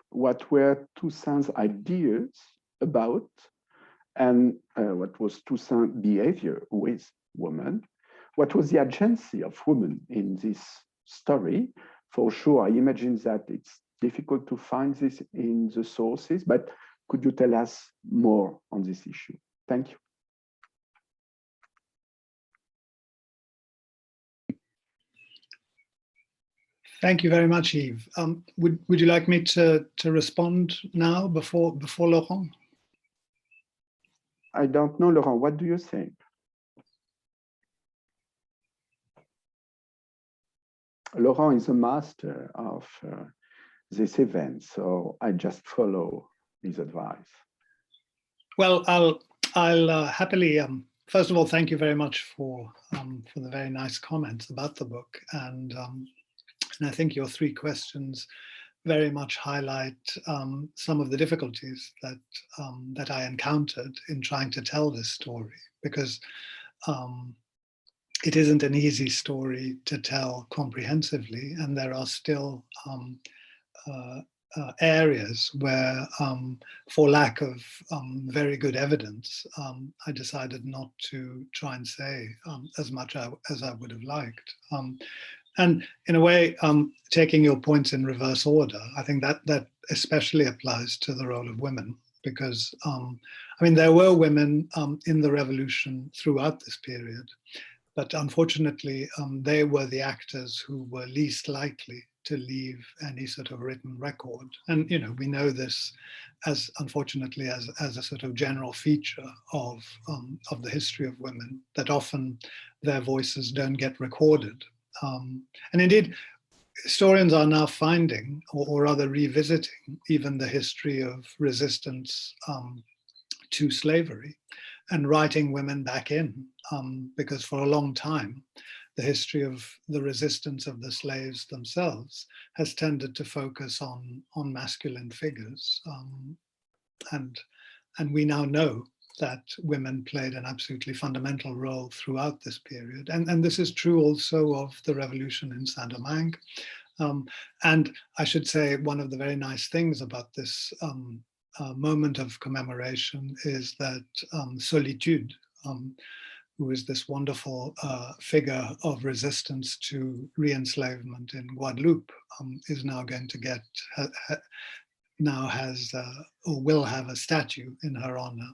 What were Toussaint's ideas about, and what was Toussaint's behavior with women? What was the agency of women in this story? For sure, I imagine that it's difficult to find this in the sources, but could you tell us more on this issue? Thank you. Thank you very much, Yves. Would you like me to respond now before Laurent? I don't know, Laurent. What do you think? Laurent is a master of this event, so I just follow his advice. Well, I'll happily. First of all, thank you very much for the very nice comments about the book, and I think your three questions very much highlight some of the difficulties that I encountered in trying to tell this story, because it isn't an easy story to tell comprehensively, and there are still areas where, for lack of very good evidence, I decided not to try and say as much as I would have liked. And in a way, taking your points in reverse order, I think that especially applies to the role of women, because I mean, there were women in the revolution throughout this period, but unfortunately, they were the actors who were least likely to leave any sort of written record. And we know this as, unfortunately, as a sort of general feature of the history of women, that often their voices don't get recorded. And indeed, historians are now finding, or rather revisiting, even the history of resistance to slavery and writing women back in, because for a long time, the history of the resistance of the slaves themselves has tended to focus on masculine figures. And we now know that women played an absolutely fundamental role throughout this period. And this is true also of the revolution in Saint-Domingue. And I should say, one of the very nice things about this moment of commemoration is that Solitude, who is this wonderful figure of resistance to re-enslavement in Guadeloupe, is now going to get, now has, or will have a statue in her honor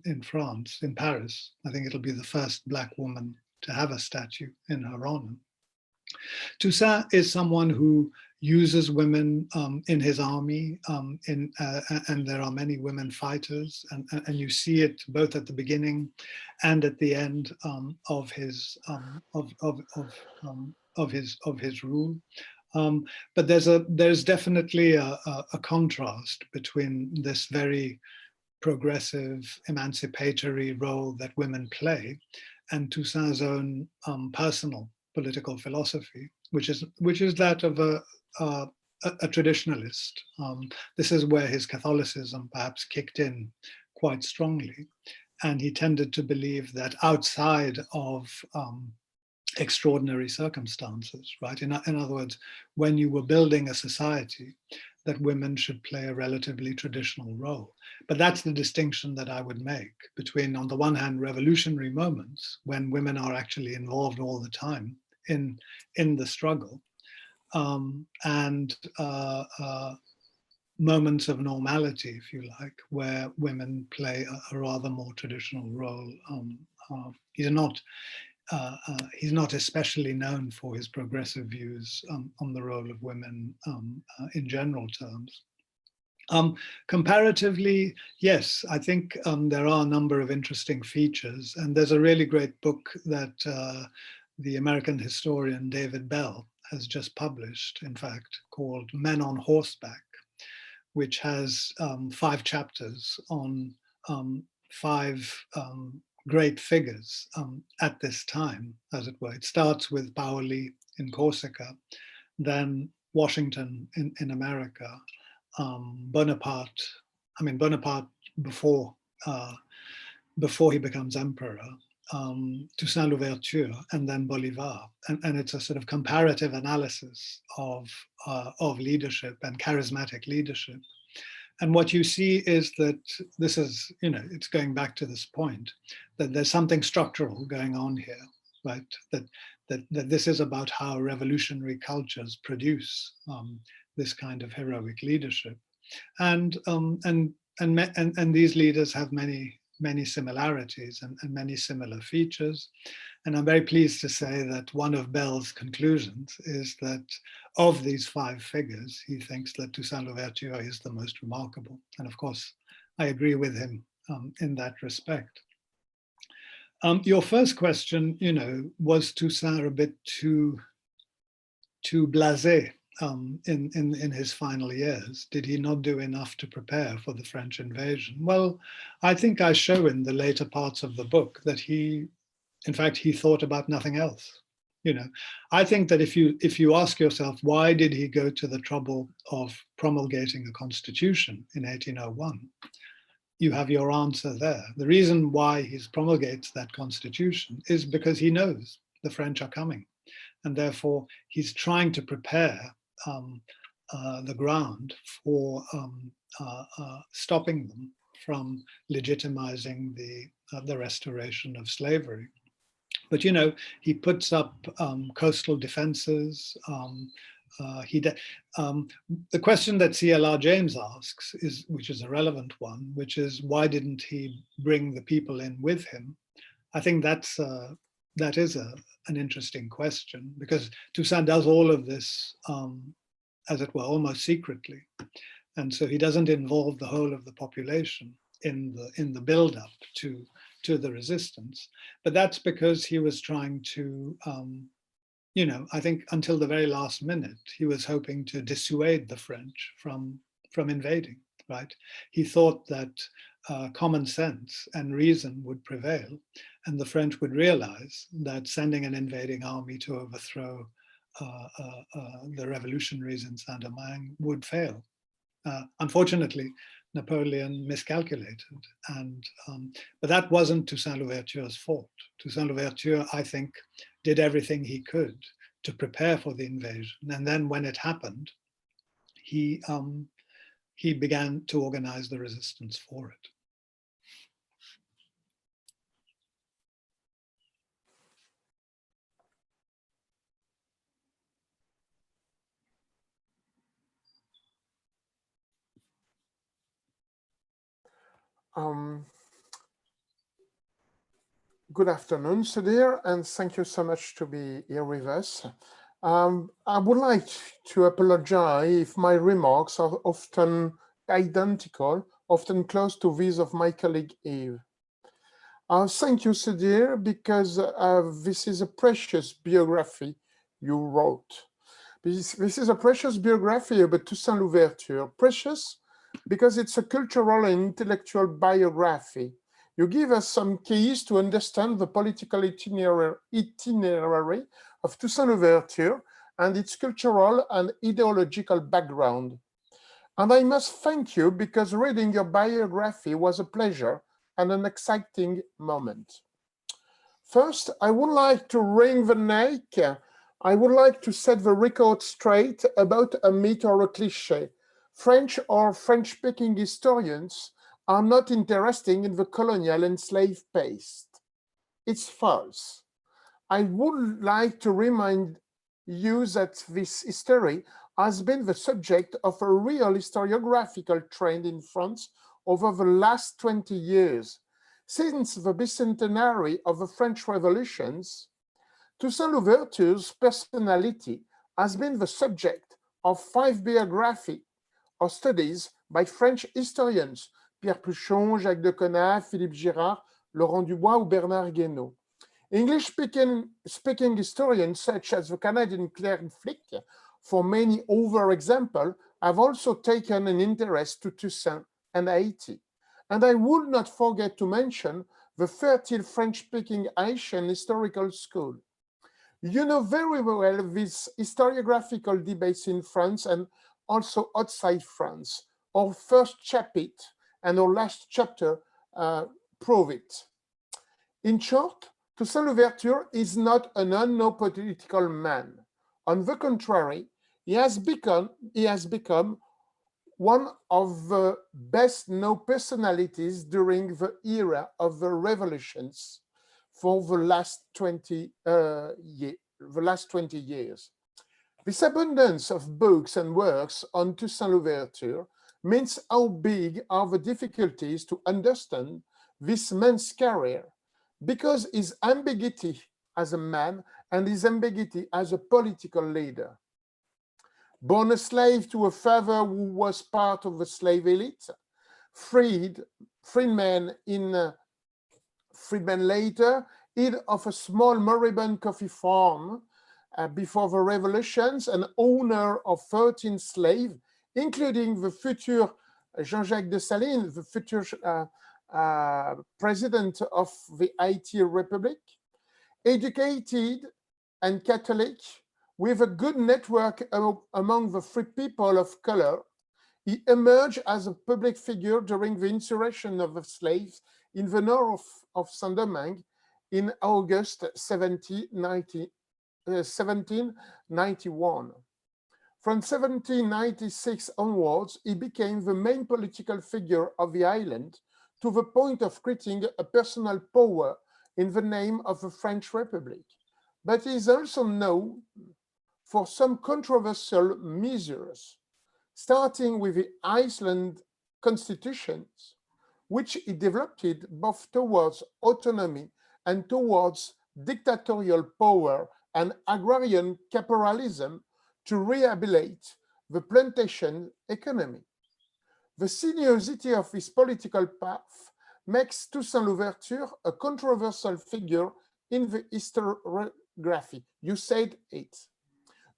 in France, in Paris. I think it'll be the first Black woman to have a statue in her honor. Toussaint is someone who uses women in his army, and there are many women fighters, and you see it both at the beginning and at the end of his rule. But there's definitely a contrast between this very progressive, emancipatory role that women play and Toussaint's own personal political philosophy, which is that of a traditionalist. This is where his Catholicism perhaps kicked in quite strongly, and he tended to believe that outside of extraordinary circumstances, right? In other words, when you were building a society, that women should play a relatively traditional role. But that's the distinction that I would make between, on the one hand, revolutionary moments when women are actually involved all the time in the struggle, and moments of normality, if you like, where women play a rather more traditional role. These are not he's not especially known for his progressive views on the role of women in general terms. Comparatively, yes, I think there are a number of interesting features, and there's a really great book that the American historian David Bell has just published, in fact, called Men on Horseback, which has 5 chapters on 5 great figures at this time, as it were. It starts with Paoli in Corsica, then Washington in America, Bonaparte before he becomes emperor, Toussaint Louverture, and then Bolivar, and it's a sort of comparative analysis of leadership and charismatic leadership. And what you see is that this is, it's going back to this point, that there's something structural going on here, right? That this is about how revolutionary cultures produce this kind of heroic leadership, and these leaders have many similarities and many similar features. And I'm very pleased to say that one of Bell's conclusions is that of these 5 figures, he thinks that Toussaint Louverture is the most remarkable. And of course, I agree with him in that respect. Your first question, was Toussaint a bit too blasé in his final years? Did he not do enough to prepare for the French invasion? Well, I think I show in the later parts of the book that he thought about nothing else. I think that if you ask yourself, why did he go to the trouble of promulgating a constitution in 1801? You have your answer there. The reason why he promulgates that constitution is because he knows the French are coming. And therefore, he's trying to prepare the ground for stopping them from legitimizing the restoration of slavery. But he puts up coastal defenses. The question that C.L.R. James asks, which is a relevant one, which is, why didn't he bring the people in with him? I think that is an interesting question, because Toussaint does all of this, as it were, almost secretly. And so he doesn't involve the whole of the population in the build-up to the resistance. But that's because he was trying to, I think until the very last minute, he was hoping to dissuade the French from invading, right? He thought that common sense and reason would prevail, and the French would realize that sending an invading army to overthrow the revolutionaries in Saint-Domingue would fail. Unfortunately, Napoleon miscalculated, but that wasn't Toussaint Louverture's fault. Toussaint Louverture, I think, did everything he could to prepare for the invasion, and then when it happened, he began to organize the resistance for it. Good afternoon, Sudhir, and thank you so much to be here with us. I would like to apologize if my remarks are often identical, often close to these of my colleague Yves. Thank you, Sudhir, because this is a precious biography you wrote. This is a precious biography about Toussaint Louverture. Precious because it's a cultural and intellectual biography. You give us some keys to understand the political itinerary of Toussaint Louverture and its cultural and ideological background. And I must thank you because reading your biography was a pleasure and an exciting moment. First, I would like to wring the neck. I would like to set the record straight about a myth or a cliché. French or French-speaking historians are not interested in the colonial and slave past. It's false. I would like to remind you that this history has been the subject of a real historiographical trend in France over the last 20 years. Since the bicentenary of the French revolutions, Toussaint Louverture's personality has been the subject of 5 biographies or studies by French historians, Pierre Pluchon, Jacques de Conat, Philippe Girard, Laurent Dubois ou Bernard Guénaud. English-speaking historians such as the Canadian Claire Flick, for many other examples, have also taken an interest to Toussaint and Haiti. And I would not forget to mention the fertile French-speaking Haitian historical school. You know very well these historiographical debates in France and also outside France. Our first chapter and our last chapter prove it. In short, Toussaint Louverture is not an unknown political man. On the contrary, he has become one of the best known personalities during the era of the revolutions for the last 20 years. This abundance of books and works on Toussaint Louverture means how big are the difficulties to understand this man's career, because his ambiguity as a man and his ambiguity as a political leader. Born a slave to a father who was part of the slave elite, freedman later, head of a small moribund coffee farm before the revolutions, and owner of 13 slaves, including the future Jean-Jacques Dessalines, the future president of the Haitian Republic, educated and Catholic, with a good network among the free people of color. He emerged as a public figure during the insurrection of the slaves in the north of Saint-Domingue in August 1791. From 1796 onwards, he became the main political figure of the island, to the point of creating a personal power in the name of the French Republic. But he is also known for some controversial measures, starting with the Iceland constitutions, which he developed both towards autonomy and towards dictatorial power and agrarian capitalism to rehabilitate the plantation economy. The sinuosity of his political path makes Toussaint Louverture a controversial figure in the historiography. You said it.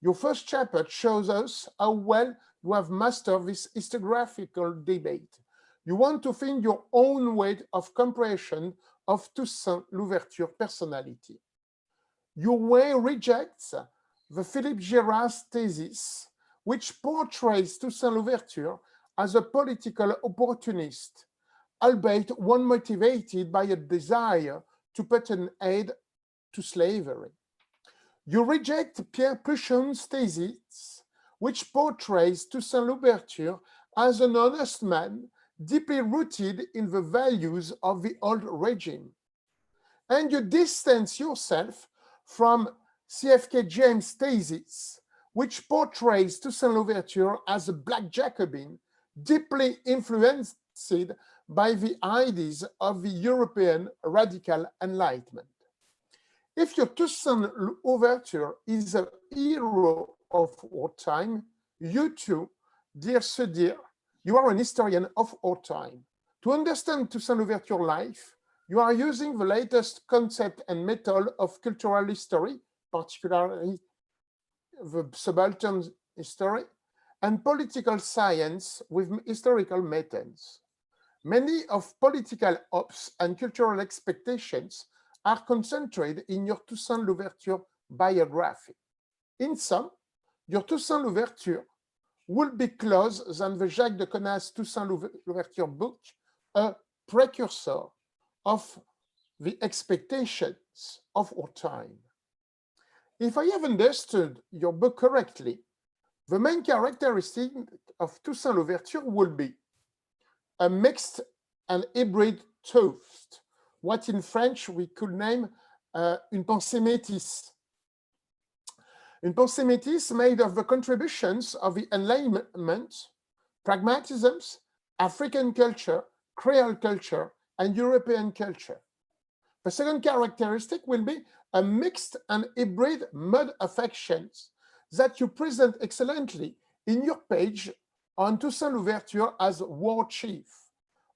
Your first chapter shows us how well you have mastered this historiographical debate. You want to find your own way of comprehension of Toussaint Louverture personality. Your way rejects the Philippe Girard's thesis, which portrays Toussaint Louverture as a political opportunist, albeit one motivated by a desire to put an end to slavery. You reject Pierre Pluchon's thesis, which portrays Toussaint Louverture as an honest man, deeply rooted in the values of the old regime. And you distance yourself from CFK James' thesis, which portrays Toussaint Louverture as a black Jacobin, deeply influenced by the ideas of the European radical enlightenment. If your Toussaint Louverture is a hero of our time, you too, dear Sudhir, you are an historian of our time. To understand Toussaint Louverture life, you are using the latest concept and method of cultural history, particularly the subaltern history, and political science with historical methods. Many of political hopes and cultural expectations are concentrated in your Toussaint Louverture biography. In sum, your Toussaint Louverture will be closer than the Jacques de Conat's Toussaint Louverture book, a precursor of the expectations of our time. If I have understood your book correctly, the main characteristic of Toussaint Louverture will be a mixed and hybrid toast, what in French we could name une pensée métisse. Une pensée métisse made of the contributions of the Enlightenment, pragmatisms, African culture, Creole culture, and European culture. The second characteristic will be a mixed and hybrid mode of actions that you present excellently in your page on Toussaint Louverture as war chief,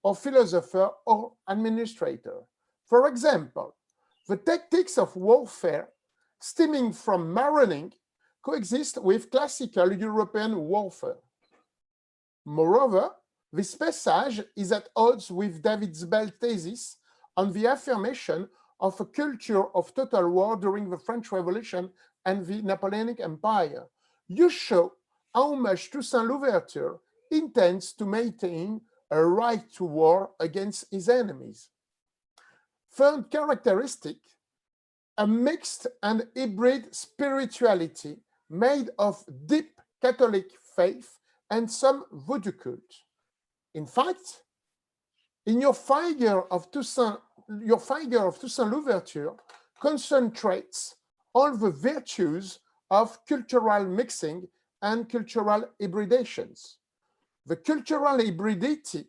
or philosopher, or administrator. For example, the tactics of warfare stemming from marooning coexist with classical European warfare. Moreover, this passage is at odds with David Bell's thesis on the affirmation of a culture of total war during the French Revolution and the Napoleonic Empire. You show how much Toussaint Louverture intends to maintain a right to war against his enemies. Third characteristic, a mixed and hybrid spirituality made of deep Catholic faith and some voodoo cult. In fact, in your figure of Toussaint Louverture concentrates all the virtues of cultural mixing and cultural hybridations. The cultural hybridity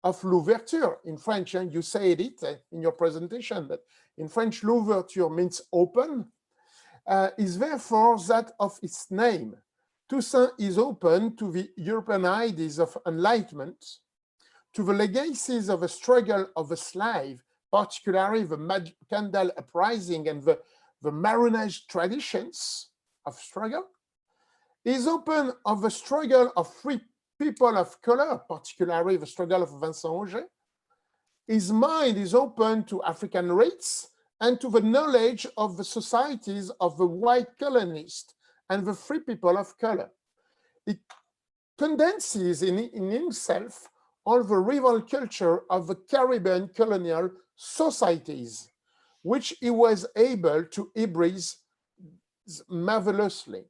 of Louverture, in French, and you said it in your presentation, that in French, Louverture means open, is therefore that of its name. Toussaint is open to the European ideas of enlightenment, to the legacies of the struggle of the slave, particularly the Candle uprising and the Maronage traditions of struggle. He is open of the struggle of free people of color, particularly the struggle of Vincent Auger. His mind is open to African race and to the knowledge of the societies of the white colonists and the free people of color. He condenses in himself all the rival culture of the Caribbean colonial societies, which he was able to hybridize marvelously.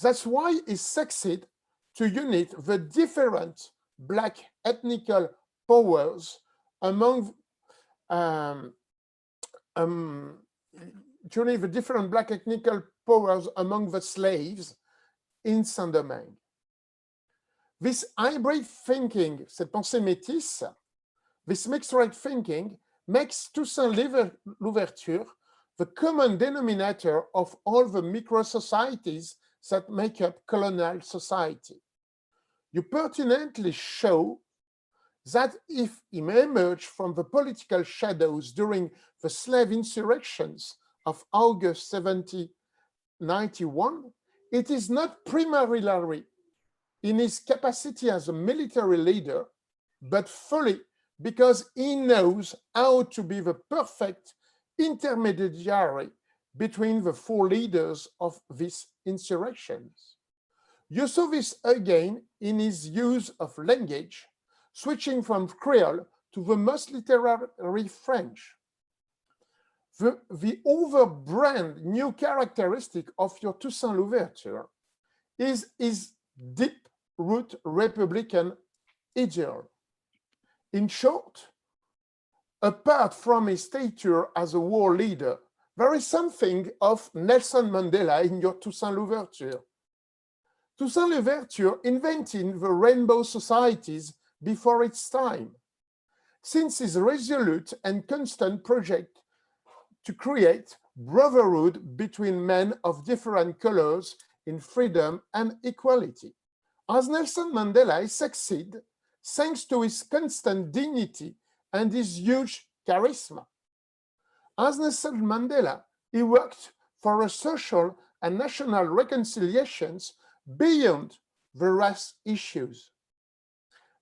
That's why he succeeded to unite the different Black ethnical powers among the slaves in Saint-Domingue. This hybrid thinking, cette pensée métisse, this mixed right thinking makes Toussaint Louverture the common denominator of all the micro-societies that make up colonial society. You pertinently show that if he emerged from the political shadows during the slave insurrections of August 1791, it is not primarily in his capacity as a military leader, but fully because he knows how to be the perfect intermediary between the four leaders of these insurrections. You saw this again in his use of language, switching from Creole to the most literary French. The overbrand new characteristic of your Toussaint Louverture is his deep-root Republican ideal. In short, apart from his stature as a war leader, there is something of Nelson Mandela in your Toussaint Louverture. Toussaint Louverture invented the rainbow societies before its time, since his resolute and constant project to create brotherhood between men of different colors in freedom and equality. As Nelson Mandela succeeded thanks to his constant dignity and his huge charisma. As Nelson Mandela, he worked for a social and national reconciliations beyond the race issues.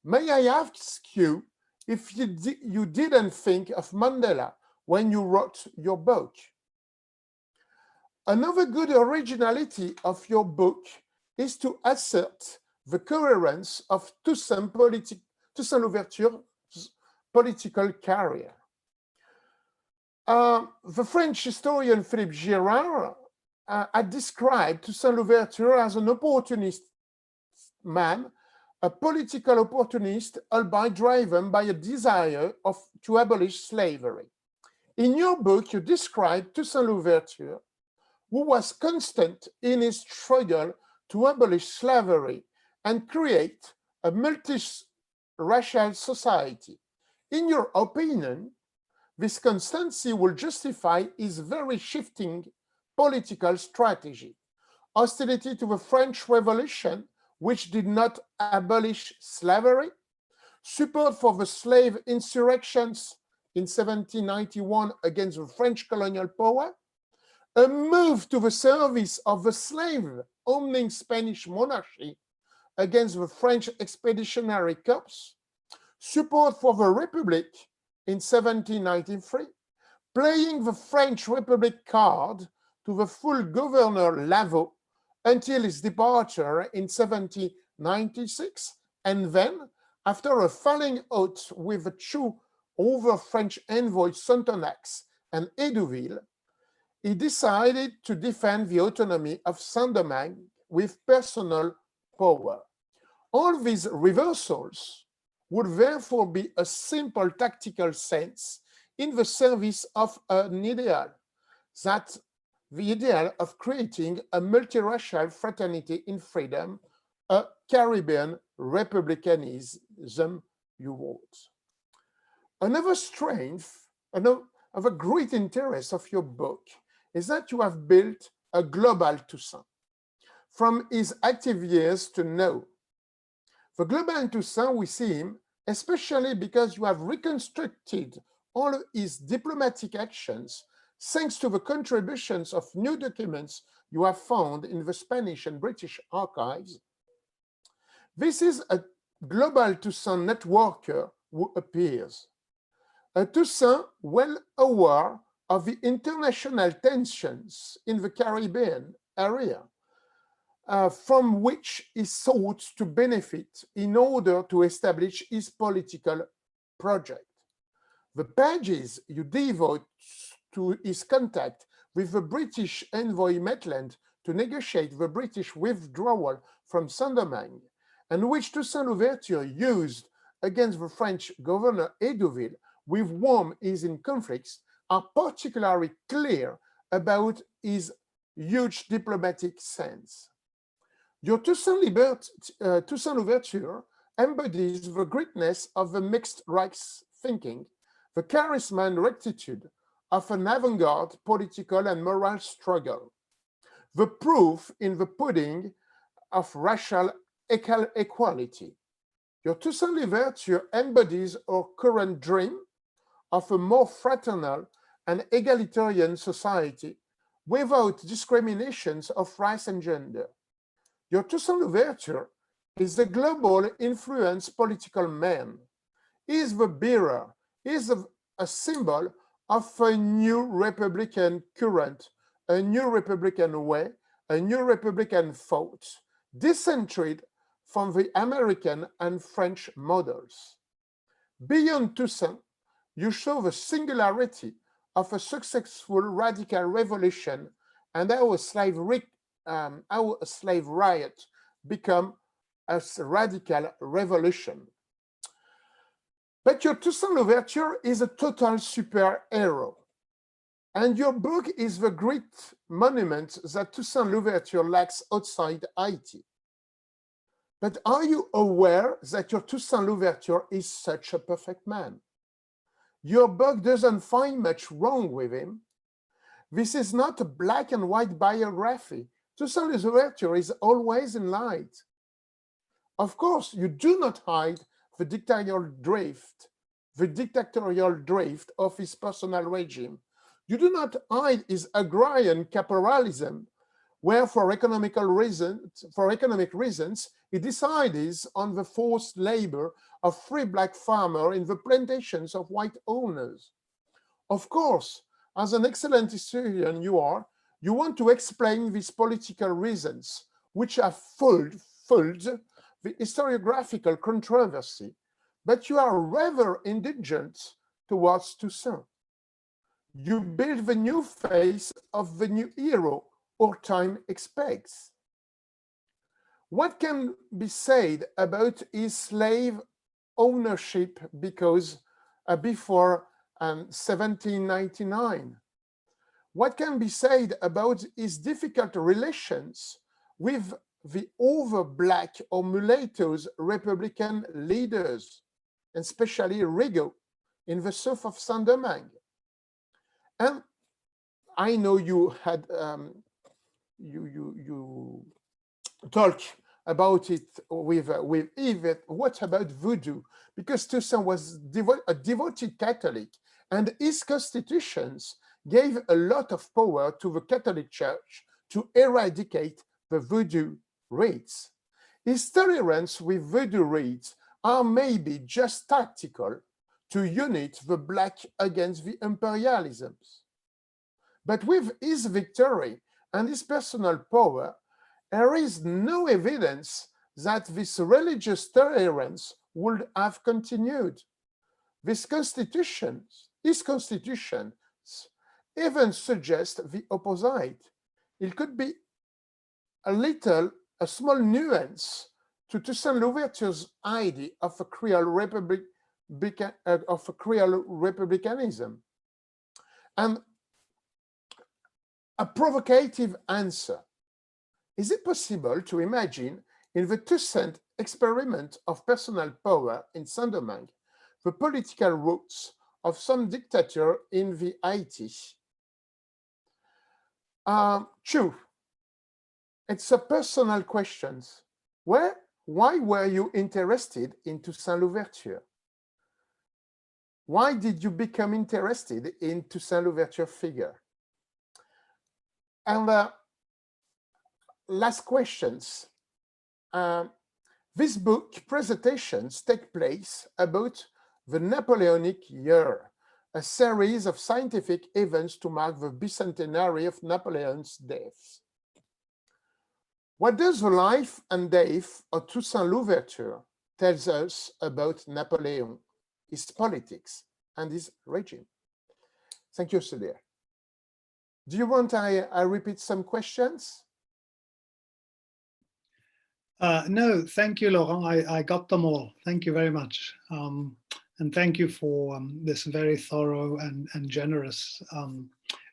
May I ask you if you didn't think of Mandela when you wrote your book? Another good originality of your book is to assert the coherence of Toussaint Louverture's political career. The French historian Philippe Girard had described Toussaint Louverture as an opportunist man, a political opportunist, albeit driven by a desire to abolish slavery. In your book, you describe Toussaint Louverture, who was constant in his struggle to abolish slavery and create a multiracial society. In your opinion, this constancy will justify his very shifting political strategy. Hostility to the French Revolution, which did not abolish slavery, support for the slave insurrections in 1791 against the French colonial power, a move to the service of the slave-owning Spanish monarchy against the French Expeditionary Corps, support for the Republic in 1793, playing the French Republic card to the full Governor Lavaux until his departure in 1796, and then, after a falling out with the two over French envoys Sontonax and Hédouville, he decided to defend the autonomy of Saint-Domingue with personal power. All these reversals would therefore be a simple tactical sense in the service of an ideal, that the ideal of creating a multiracial fraternity in freedom, a Caribbean republicanism, you wrote. Another strength, another great interest of your book is that you have built a global Toussaint, from his active years to now. The global Toussaint, we see him, especially because you have reconstructed all of his diplomatic actions thanks to the contributions of new documents you have found in the Spanish and British archives. This is a global Toussaint networker who appears. A Toussaint well aware of the international tensions in the Caribbean area, from which he sought to benefit in order to establish his political project. The pages you devote to his contact with the British envoy Maitland to negotiate the British withdrawal from Saint-Domingue, and which Toussaint Louverture used against the French governor Hédouville, with whom he is in conflicts, are particularly clear about his huge diplomatic sense. Your Toussaint Louverture embodies the greatness of the mixed rights thinking, the charisma and rectitude of an avant-garde political and moral struggle, the proof in the pudding of racial equality. Your Toussaint Louverture embodies our current dream of a more fraternal and egalitarian society without discriminations of race and gender. Your Toussaint Louverture is the global influence political man. He is the bearer, he is a symbol of a new Republican current, a new Republican way, a new Republican thought, discentered from the American and French models. Beyond Toussaint, you show the singularity of a successful radical revolution and how a slave riot become a radical revolution. But your Toussaint Louverture is a total superhero. And your book is the great monument that Toussaint Louverture lacks outside Haiti. But are you aware that your Toussaint Louverture is such a perfect man? Your book doesn't find much wrong with him. This is not a black and white biography. Toussaint Louverture is always in light. Of course, you do not hide the dictatorial drift of his personal regime. You do not hide his agrarian caporalism, where for economic reasons, he decides on the forced labor of free black farmers in the plantations of white owners. Of course, as an excellent historian you are, you want to explain these political reasons, which have fueled the historiographical controversy, but you are rather indulgent towards Toussaint. You build the new face of the new hero our time expects. What can be said about his slave ownership before 1799? What can be said about his difficult relations with the over black or mulattoes Republican leaders, and especially Rigaud in the south of Saint-Domingue? And I know you had you talk about it with Yves. What about voodoo? Because Toussaint was a devoted Catholic, and his constitutions gave a lot of power to the Catholic Church to eradicate the voodoo rites. His tolerance with voodoo rites are maybe just tactical to unite the Black against the imperialisms. But with his victory and his personal power, there is no evidence that this religious tolerance would have continued. His constitutions even suggest the opposite. It could be a small nuance to Toussaint Louverture's idea of a Creole republicanism. And a provocative answer. Is it possible to imagine in the Toussaint experiment of personal power in Saint-Domingue the political roots of some dictator in the Haitians? True. It's a personal question. Why were you interested in Toussaint Louverture? Why did you become interested in Toussaint Louverture figure? And last questions. This book presentations take place about the Napoleonic year, a series of scientific events to mark the bicentenary of Napoleon's death. What does the life and death of Toussaint Louverture tells us about Napoleon, his politics, and his regime? Thank you, Sudhir. Do you want I repeat some questions? No, thank you, Laurent. I got them all. Thank you very much. And thank you for this very thorough and generous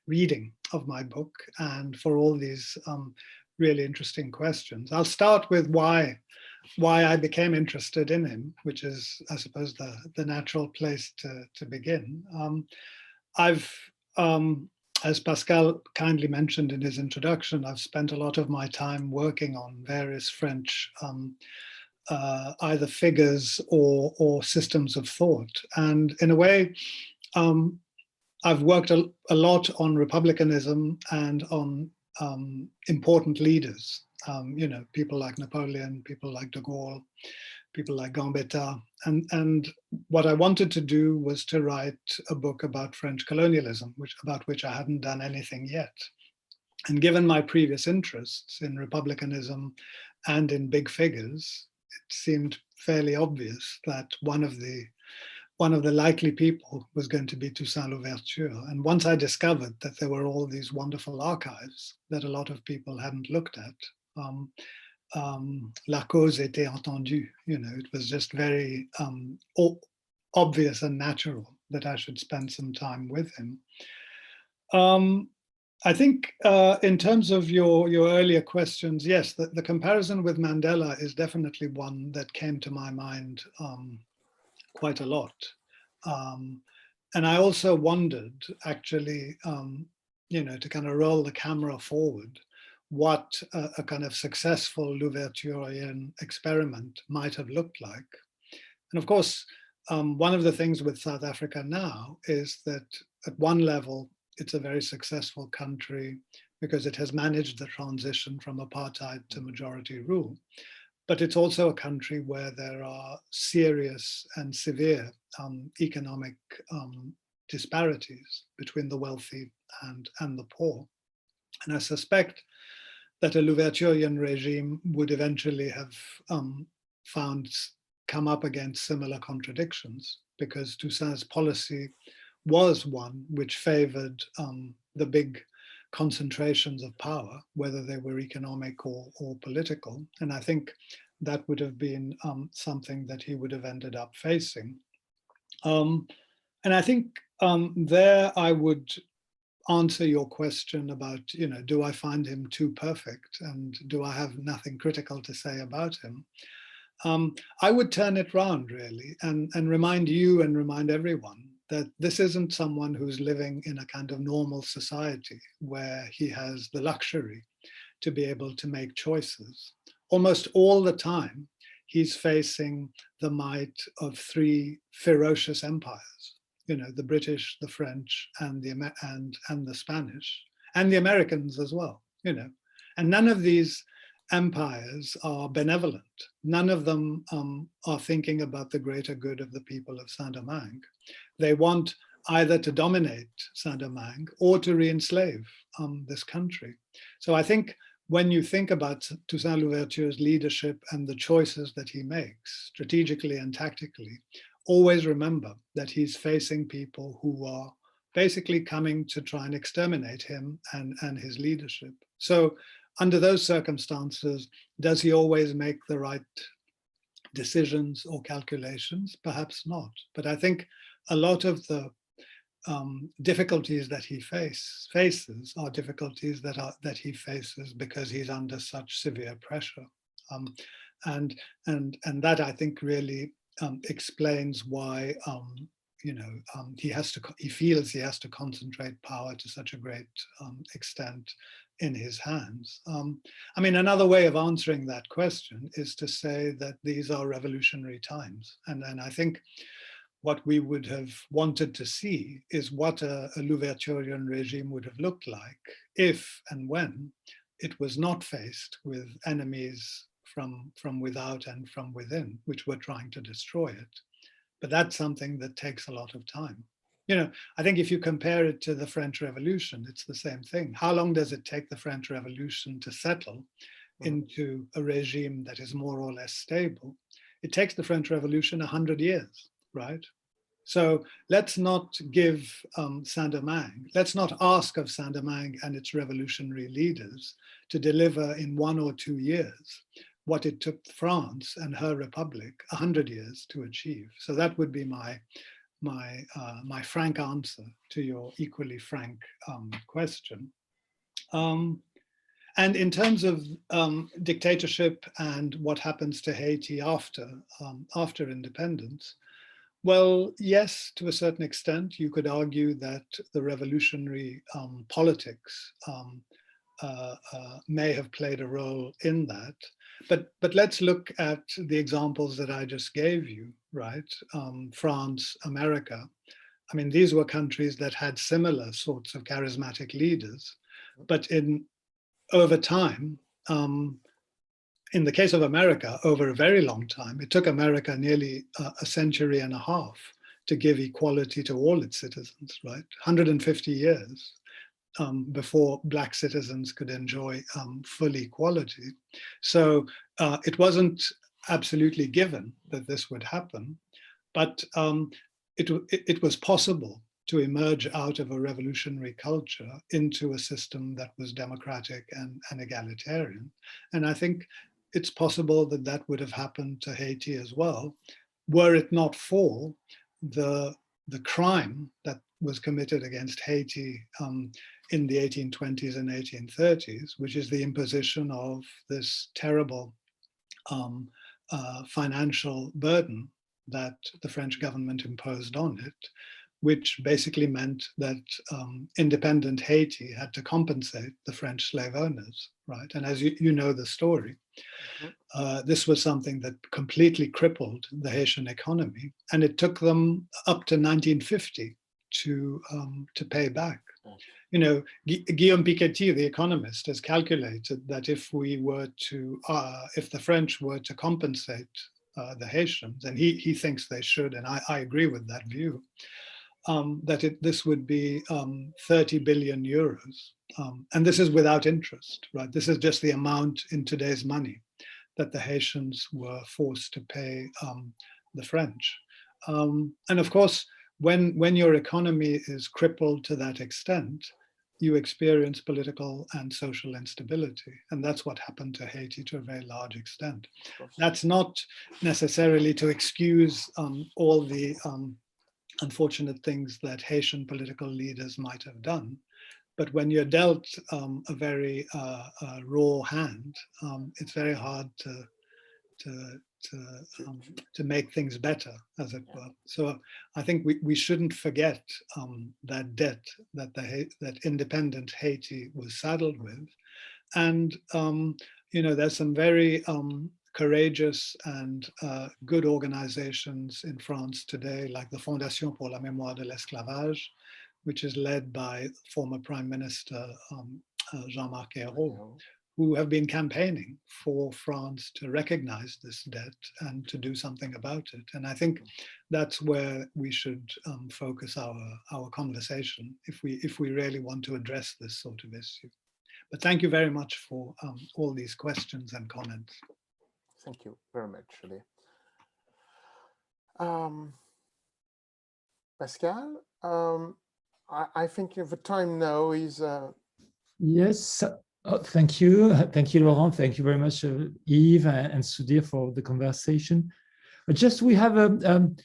reading of my book, and for all these really interesting questions. I'll start with why I became interested in him, which is, I suppose, the natural place to begin. As Pascal kindly mentioned in his introduction, I've spent a lot of my time working on various French either figures or systems of thought. And in a way, I've worked a lot on republicanism and on important leaders, people like Napoleon, people like de Gaulle, people like Gambetta. And what I wanted to do was to write a book about French colonialism, about which I hadn't done anything yet. And given my previous interests in republicanism and in big figures, it seemed fairly obvious that one of the likely people was going to be Toussaint Louverture. And once I discovered that there were all these wonderful archives that a lot of people hadn't looked at, la cause était entendue. It was just very obvious and natural that I should spend some time with him. I think in terms of your earlier questions, yes, the comparison with Mandela is definitely one that came to my mind quite a lot. And I also wondered, actually, to kind of roll the camera forward, what a kind of successful Louverturian experiment might have looked like. And of course, one of the things with South Africa now is that at one level, it's a very successful country because it has managed the transition from apartheid to majority rule. But it's also a country where there are serious and severe economic disparities between the wealthy and the poor. And I suspect that a Louverturian regime would eventually have come up against similar contradictions, because Toussaint's policy was one which favored the big concentrations of power, whether they were economic or political. And I think that would have been something that he would have ended up facing. And I think there I would answer your question about, do I find him too perfect and do I have nothing critical to say about him? I would turn it round, really, and remind you and remind everyone that this isn't someone who's living in a kind of normal society where he has the luxury to be able to make choices. Almost all the time, he's facing the might of three ferocious empires, you know, the British, the French, and the Spanish, and the Americans as well, you know. And none of these empires are benevolent. None of them are thinking about the greater good of the people of Saint-Domingue. They want either to dominate Saint-Domingue or to re-enslave this country. So I think when you think about Toussaint Louverture's leadership and the choices that he makes, strategically and tactically, always remember that he's facing people who are basically coming to try and exterminate him and his leadership. So under those circumstances, does he always make the right decisions or calculations? Perhaps not. But I think a lot of the difficulties that he faces are difficulties that he faces because he's under such severe pressure, and that I think really explains why he feels he has to concentrate power to such a great extent in his hands. I mean, another way of answering that question is to say that these are revolutionary times, and I think what we would have wanted to see is what a Louverturian regime would have looked like if and when it was not faced with enemies from without and from within, which were trying to destroy it. But that's something that takes a lot of time. You know, I think if you compare it to the French Revolution, it's the same thing. How long does it take the French Revolution to settle into a regime that is more or less stable? It takes the French Revolution 100 years. Right? So let's not give Saint-Domingue, let's not ask of Saint-Domingue and its revolutionary leaders to deliver in 1 or 2 years what it took France and her republic 100 years to achieve. So that would be my frank answer to your equally frank question. And in terms of dictatorship and what happens to Haiti after independence, well, yes, to a certain extent, you could argue that the revolutionary politics may have played a role in that. But let's look at the examples that I just gave you, right? France, America. I mean, these were countries that had similar sorts of charismatic leaders, but over time, in the case of America, over a very long time, it took America nearly a century and a half to give equality to all its citizens, right? 150 years before Black citizens could enjoy full equality. So it wasn't absolutely given that this would happen, but it was possible to emerge out of a revolutionary culture into a system that was democratic and egalitarian. And I think it's possible that that would have happened to Haiti as well, were it not for the crime that was committed against Haiti in the 1820s and 1830s, which is the imposition of this terrible financial burden that the French government imposed on it, which basically meant that independent Haiti had to compensate the French slave owners, right? And as you know the story, this was something that completely crippled the Haitian economy, and it took them up to 1950 to pay back. You know, Guillaume Piketty, the economist, has calculated that if the French were to compensate the Haitians, and he thinks they should, and I agree with that view, that this would be 30 billion euros. And this is without interest, right? This is just the amount in today's money that the Haitians were forced to pay the French. And of course, when your economy is crippled to that extent, you experience political and social instability. And that's what happened to Haiti to a very large extent. That's not necessarily to excuse all the unfortunate things that Haitian political leaders might have done. But when you're dealt a very raw hand, it's very hard to make things better, as it were. So I think we shouldn't forget that debt that independent Haiti was saddled with. And, there's some very courageous and good organizations in France today, like the Fondation pour la mémoire de l'Esclavage, which is led by former Prime Minister Jean-Marc Ayrault, who have been campaigning for France to recognize this debt and to do something about it. And I think that's where we should focus our conversation if we really want to address this sort of issue. But thank you very much for all these questions and comments. Thank you very much, Sudhir. Pascal, I think the time now is... Yes, thank you. Thank you, Laurent. Thank you very much, Yves and Sudhir, for the conversation. Just we have an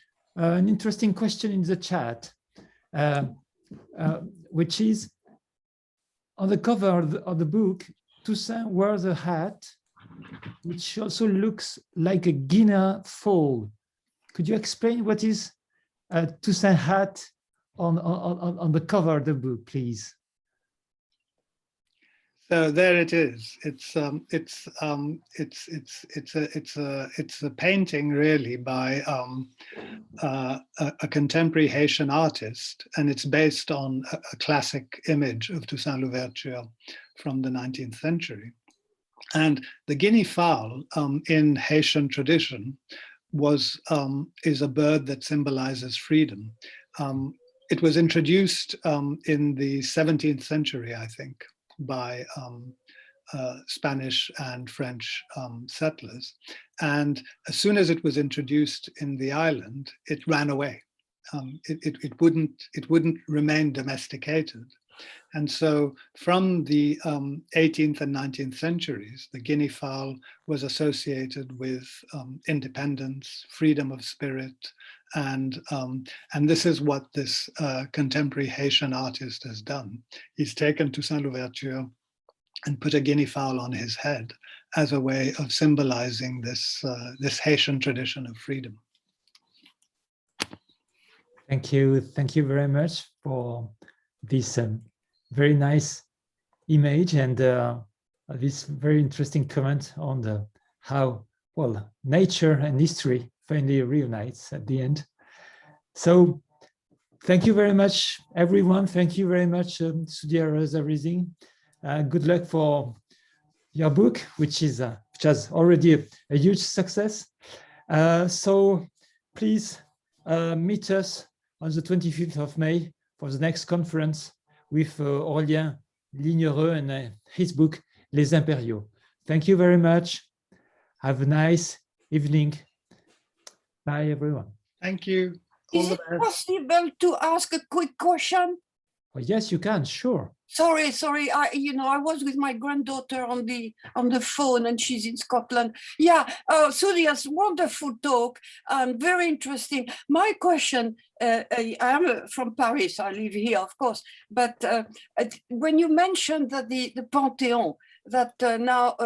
interesting question in the chat, which is, on the cover of the book, Toussaint wears a hat, which also looks like a Guinea fowl. Could you explain what is a Toussaint hat on the cover of the book, please? So there it is. It's a painting really by a contemporary Haitian artist, and it's based on a classic image of Toussaint Louverture from the 19th century. And the guinea fowl in Haitian tradition is a bird that symbolizes freedom. It was introduced in the 17th century, I think, by Spanish and French settlers. And as soon as it was introduced in the island, it ran away. It wouldn't remain domesticated. And so from the 18th and 19th centuries, the guinea fowl was associated with independence, freedom of spirit, and this is what this contemporary Haitian artist has done. He's taken Toussaint Louverture and put a guinea fowl on his head as a way of symbolizing this Haitian tradition of freedom. Thank you very much for this very nice image and this very interesting comment on how nature and history finally reunites at the end. So thank you very much, everyone. Thank you very much, Sudhir Hazareesingh. Good luck for your book, which has already a huge success. So please meet us on the 25th of May for the next conference with Aurélien Lignereux and his book, Les Impériaux. Thank you very much. Have a nice evening. Bye, everyone. Thank you. Is it possible to ask a quick question? Oh, yes, you can, sure. Sorry. I was with my granddaughter on the phone, and she's in Scotland. Yeah. Sudhir's wonderful talk and very interesting. My question: I am from Paris. I live here, of course. But when you mentioned that the Panthéon, that now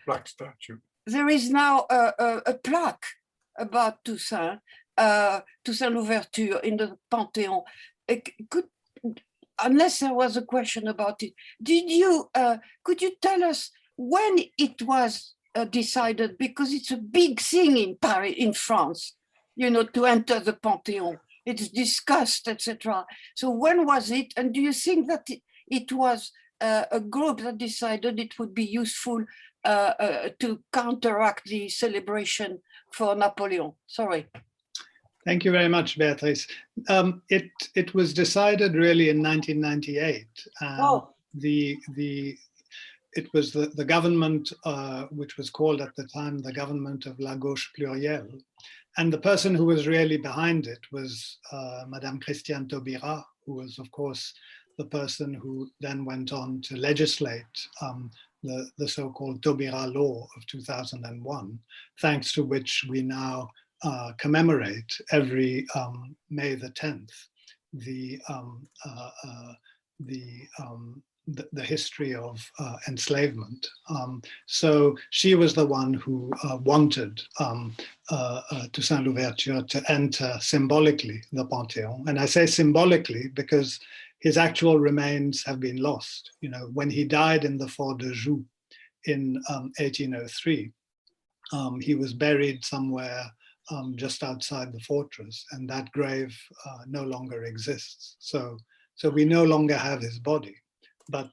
Black statue. There is now a plaque about Toussaint Louverture in the Panthéon. Unless there was a question about it, could you tell us when it was decided? Because it's a big thing in Paris, in France, to enter the Panthéon. It's discussed, etc. So when was it? And do you think that it was a group that decided it would be useful to counteract the celebration for Napoleon? Sorry. Thank you very much, Beatrice. It was decided really in 1998. It was the government, which was called at the time the government of La Gauche Plurielle. And the person who was really behind it was Madame Christiane Taubira, who was, of course, the person who then went on to legislate the so-called Taubira Law of 2001, thanks to which we now commemorate every May the 10th the the history of enslavement. So she was the one who wanted Toussaint Louverture to enter symbolically the Panthéon. And I say symbolically because his actual remains have been lost. You know, when he died in the Fort de Joux in 1803, he was buried somewhere just outside the fortress, and that grave no longer exists. So we no longer have his body. But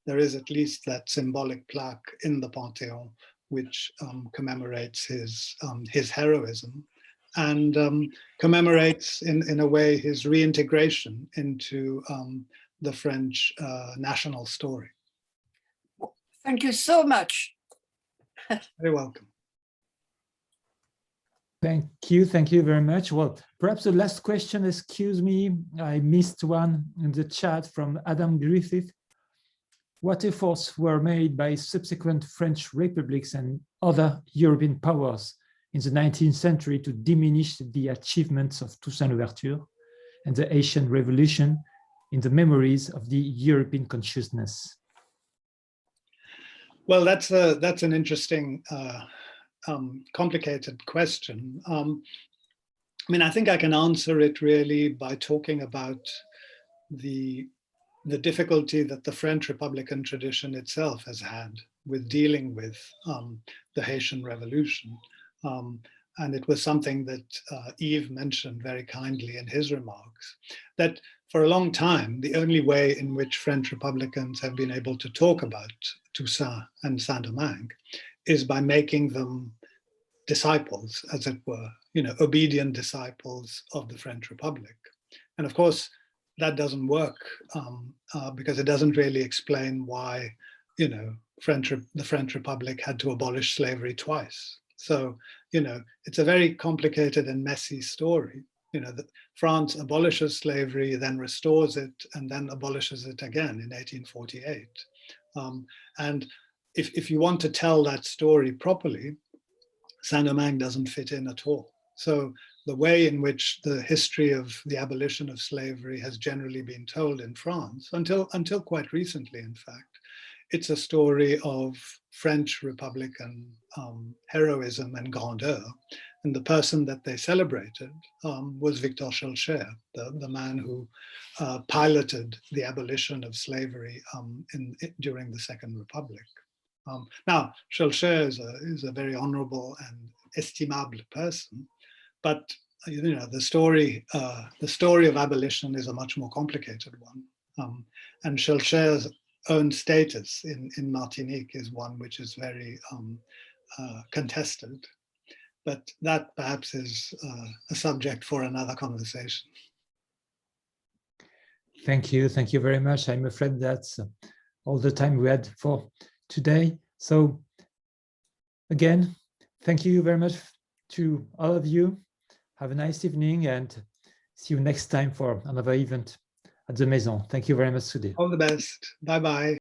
there is at least that symbolic plaque in the Panthéon, which commemorates his heroism and commemorates in a way his reintegration into the French national story. Thank you so much. Very welcome. Thank you very much. Well, perhaps the last question, excuse me, I missed one in the chat from Adam Griffith. What efforts were made by subsequent French republics and other European powers in the 19th century to diminish the achievements of Toussaint Louverture and the Haitian Revolution in the memories of the European consciousness? Well, that's an interesting complicated question. I mean, I think I can answer it really by talking about the difficulty that the French Republican tradition itself has had with dealing with the Haitian Revolution. And it was something that Yves mentioned very kindly in his remarks, that for a long time, the only way in which French Republicans have been able to talk about Toussaint and Saint-Domingue is by making them disciples, as it were, you know, obedient disciples of the French Republic. And of course, that doesn't work because it doesn't really explain why, you know, the French Republic had to abolish slavery twice. So, you know, it's a very complicated and messy story. You know, that France abolishes slavery, then restores it, and then abolishes it again in 1848. And if you want to tell that story properly, Saint-Domingue doesn't fit in at all. So the way in which the history of the abolition of slavery has generally been told in France, until quite recently, in fact, it's a story of French Republican heroism and grandeur. And the person that they celebrated was Victor Schœlcher, the man who piloted the abolition of slavery during the Second Republic. Now, Schœlcher is a very honorable and estimable person, but you know, the story of abolition is a much more complicated one. And Schœlcher's own status in Martinique is one which is very contested. But that perhaps is a subject for another conversation. Thank you very much. I'm afraid that's all the time we had for today. So again, thank you very much to all of you. Have a nice evening and see you next time for another event at the Maison. Thank you very much, Sudhir. All the best. Bye-bye.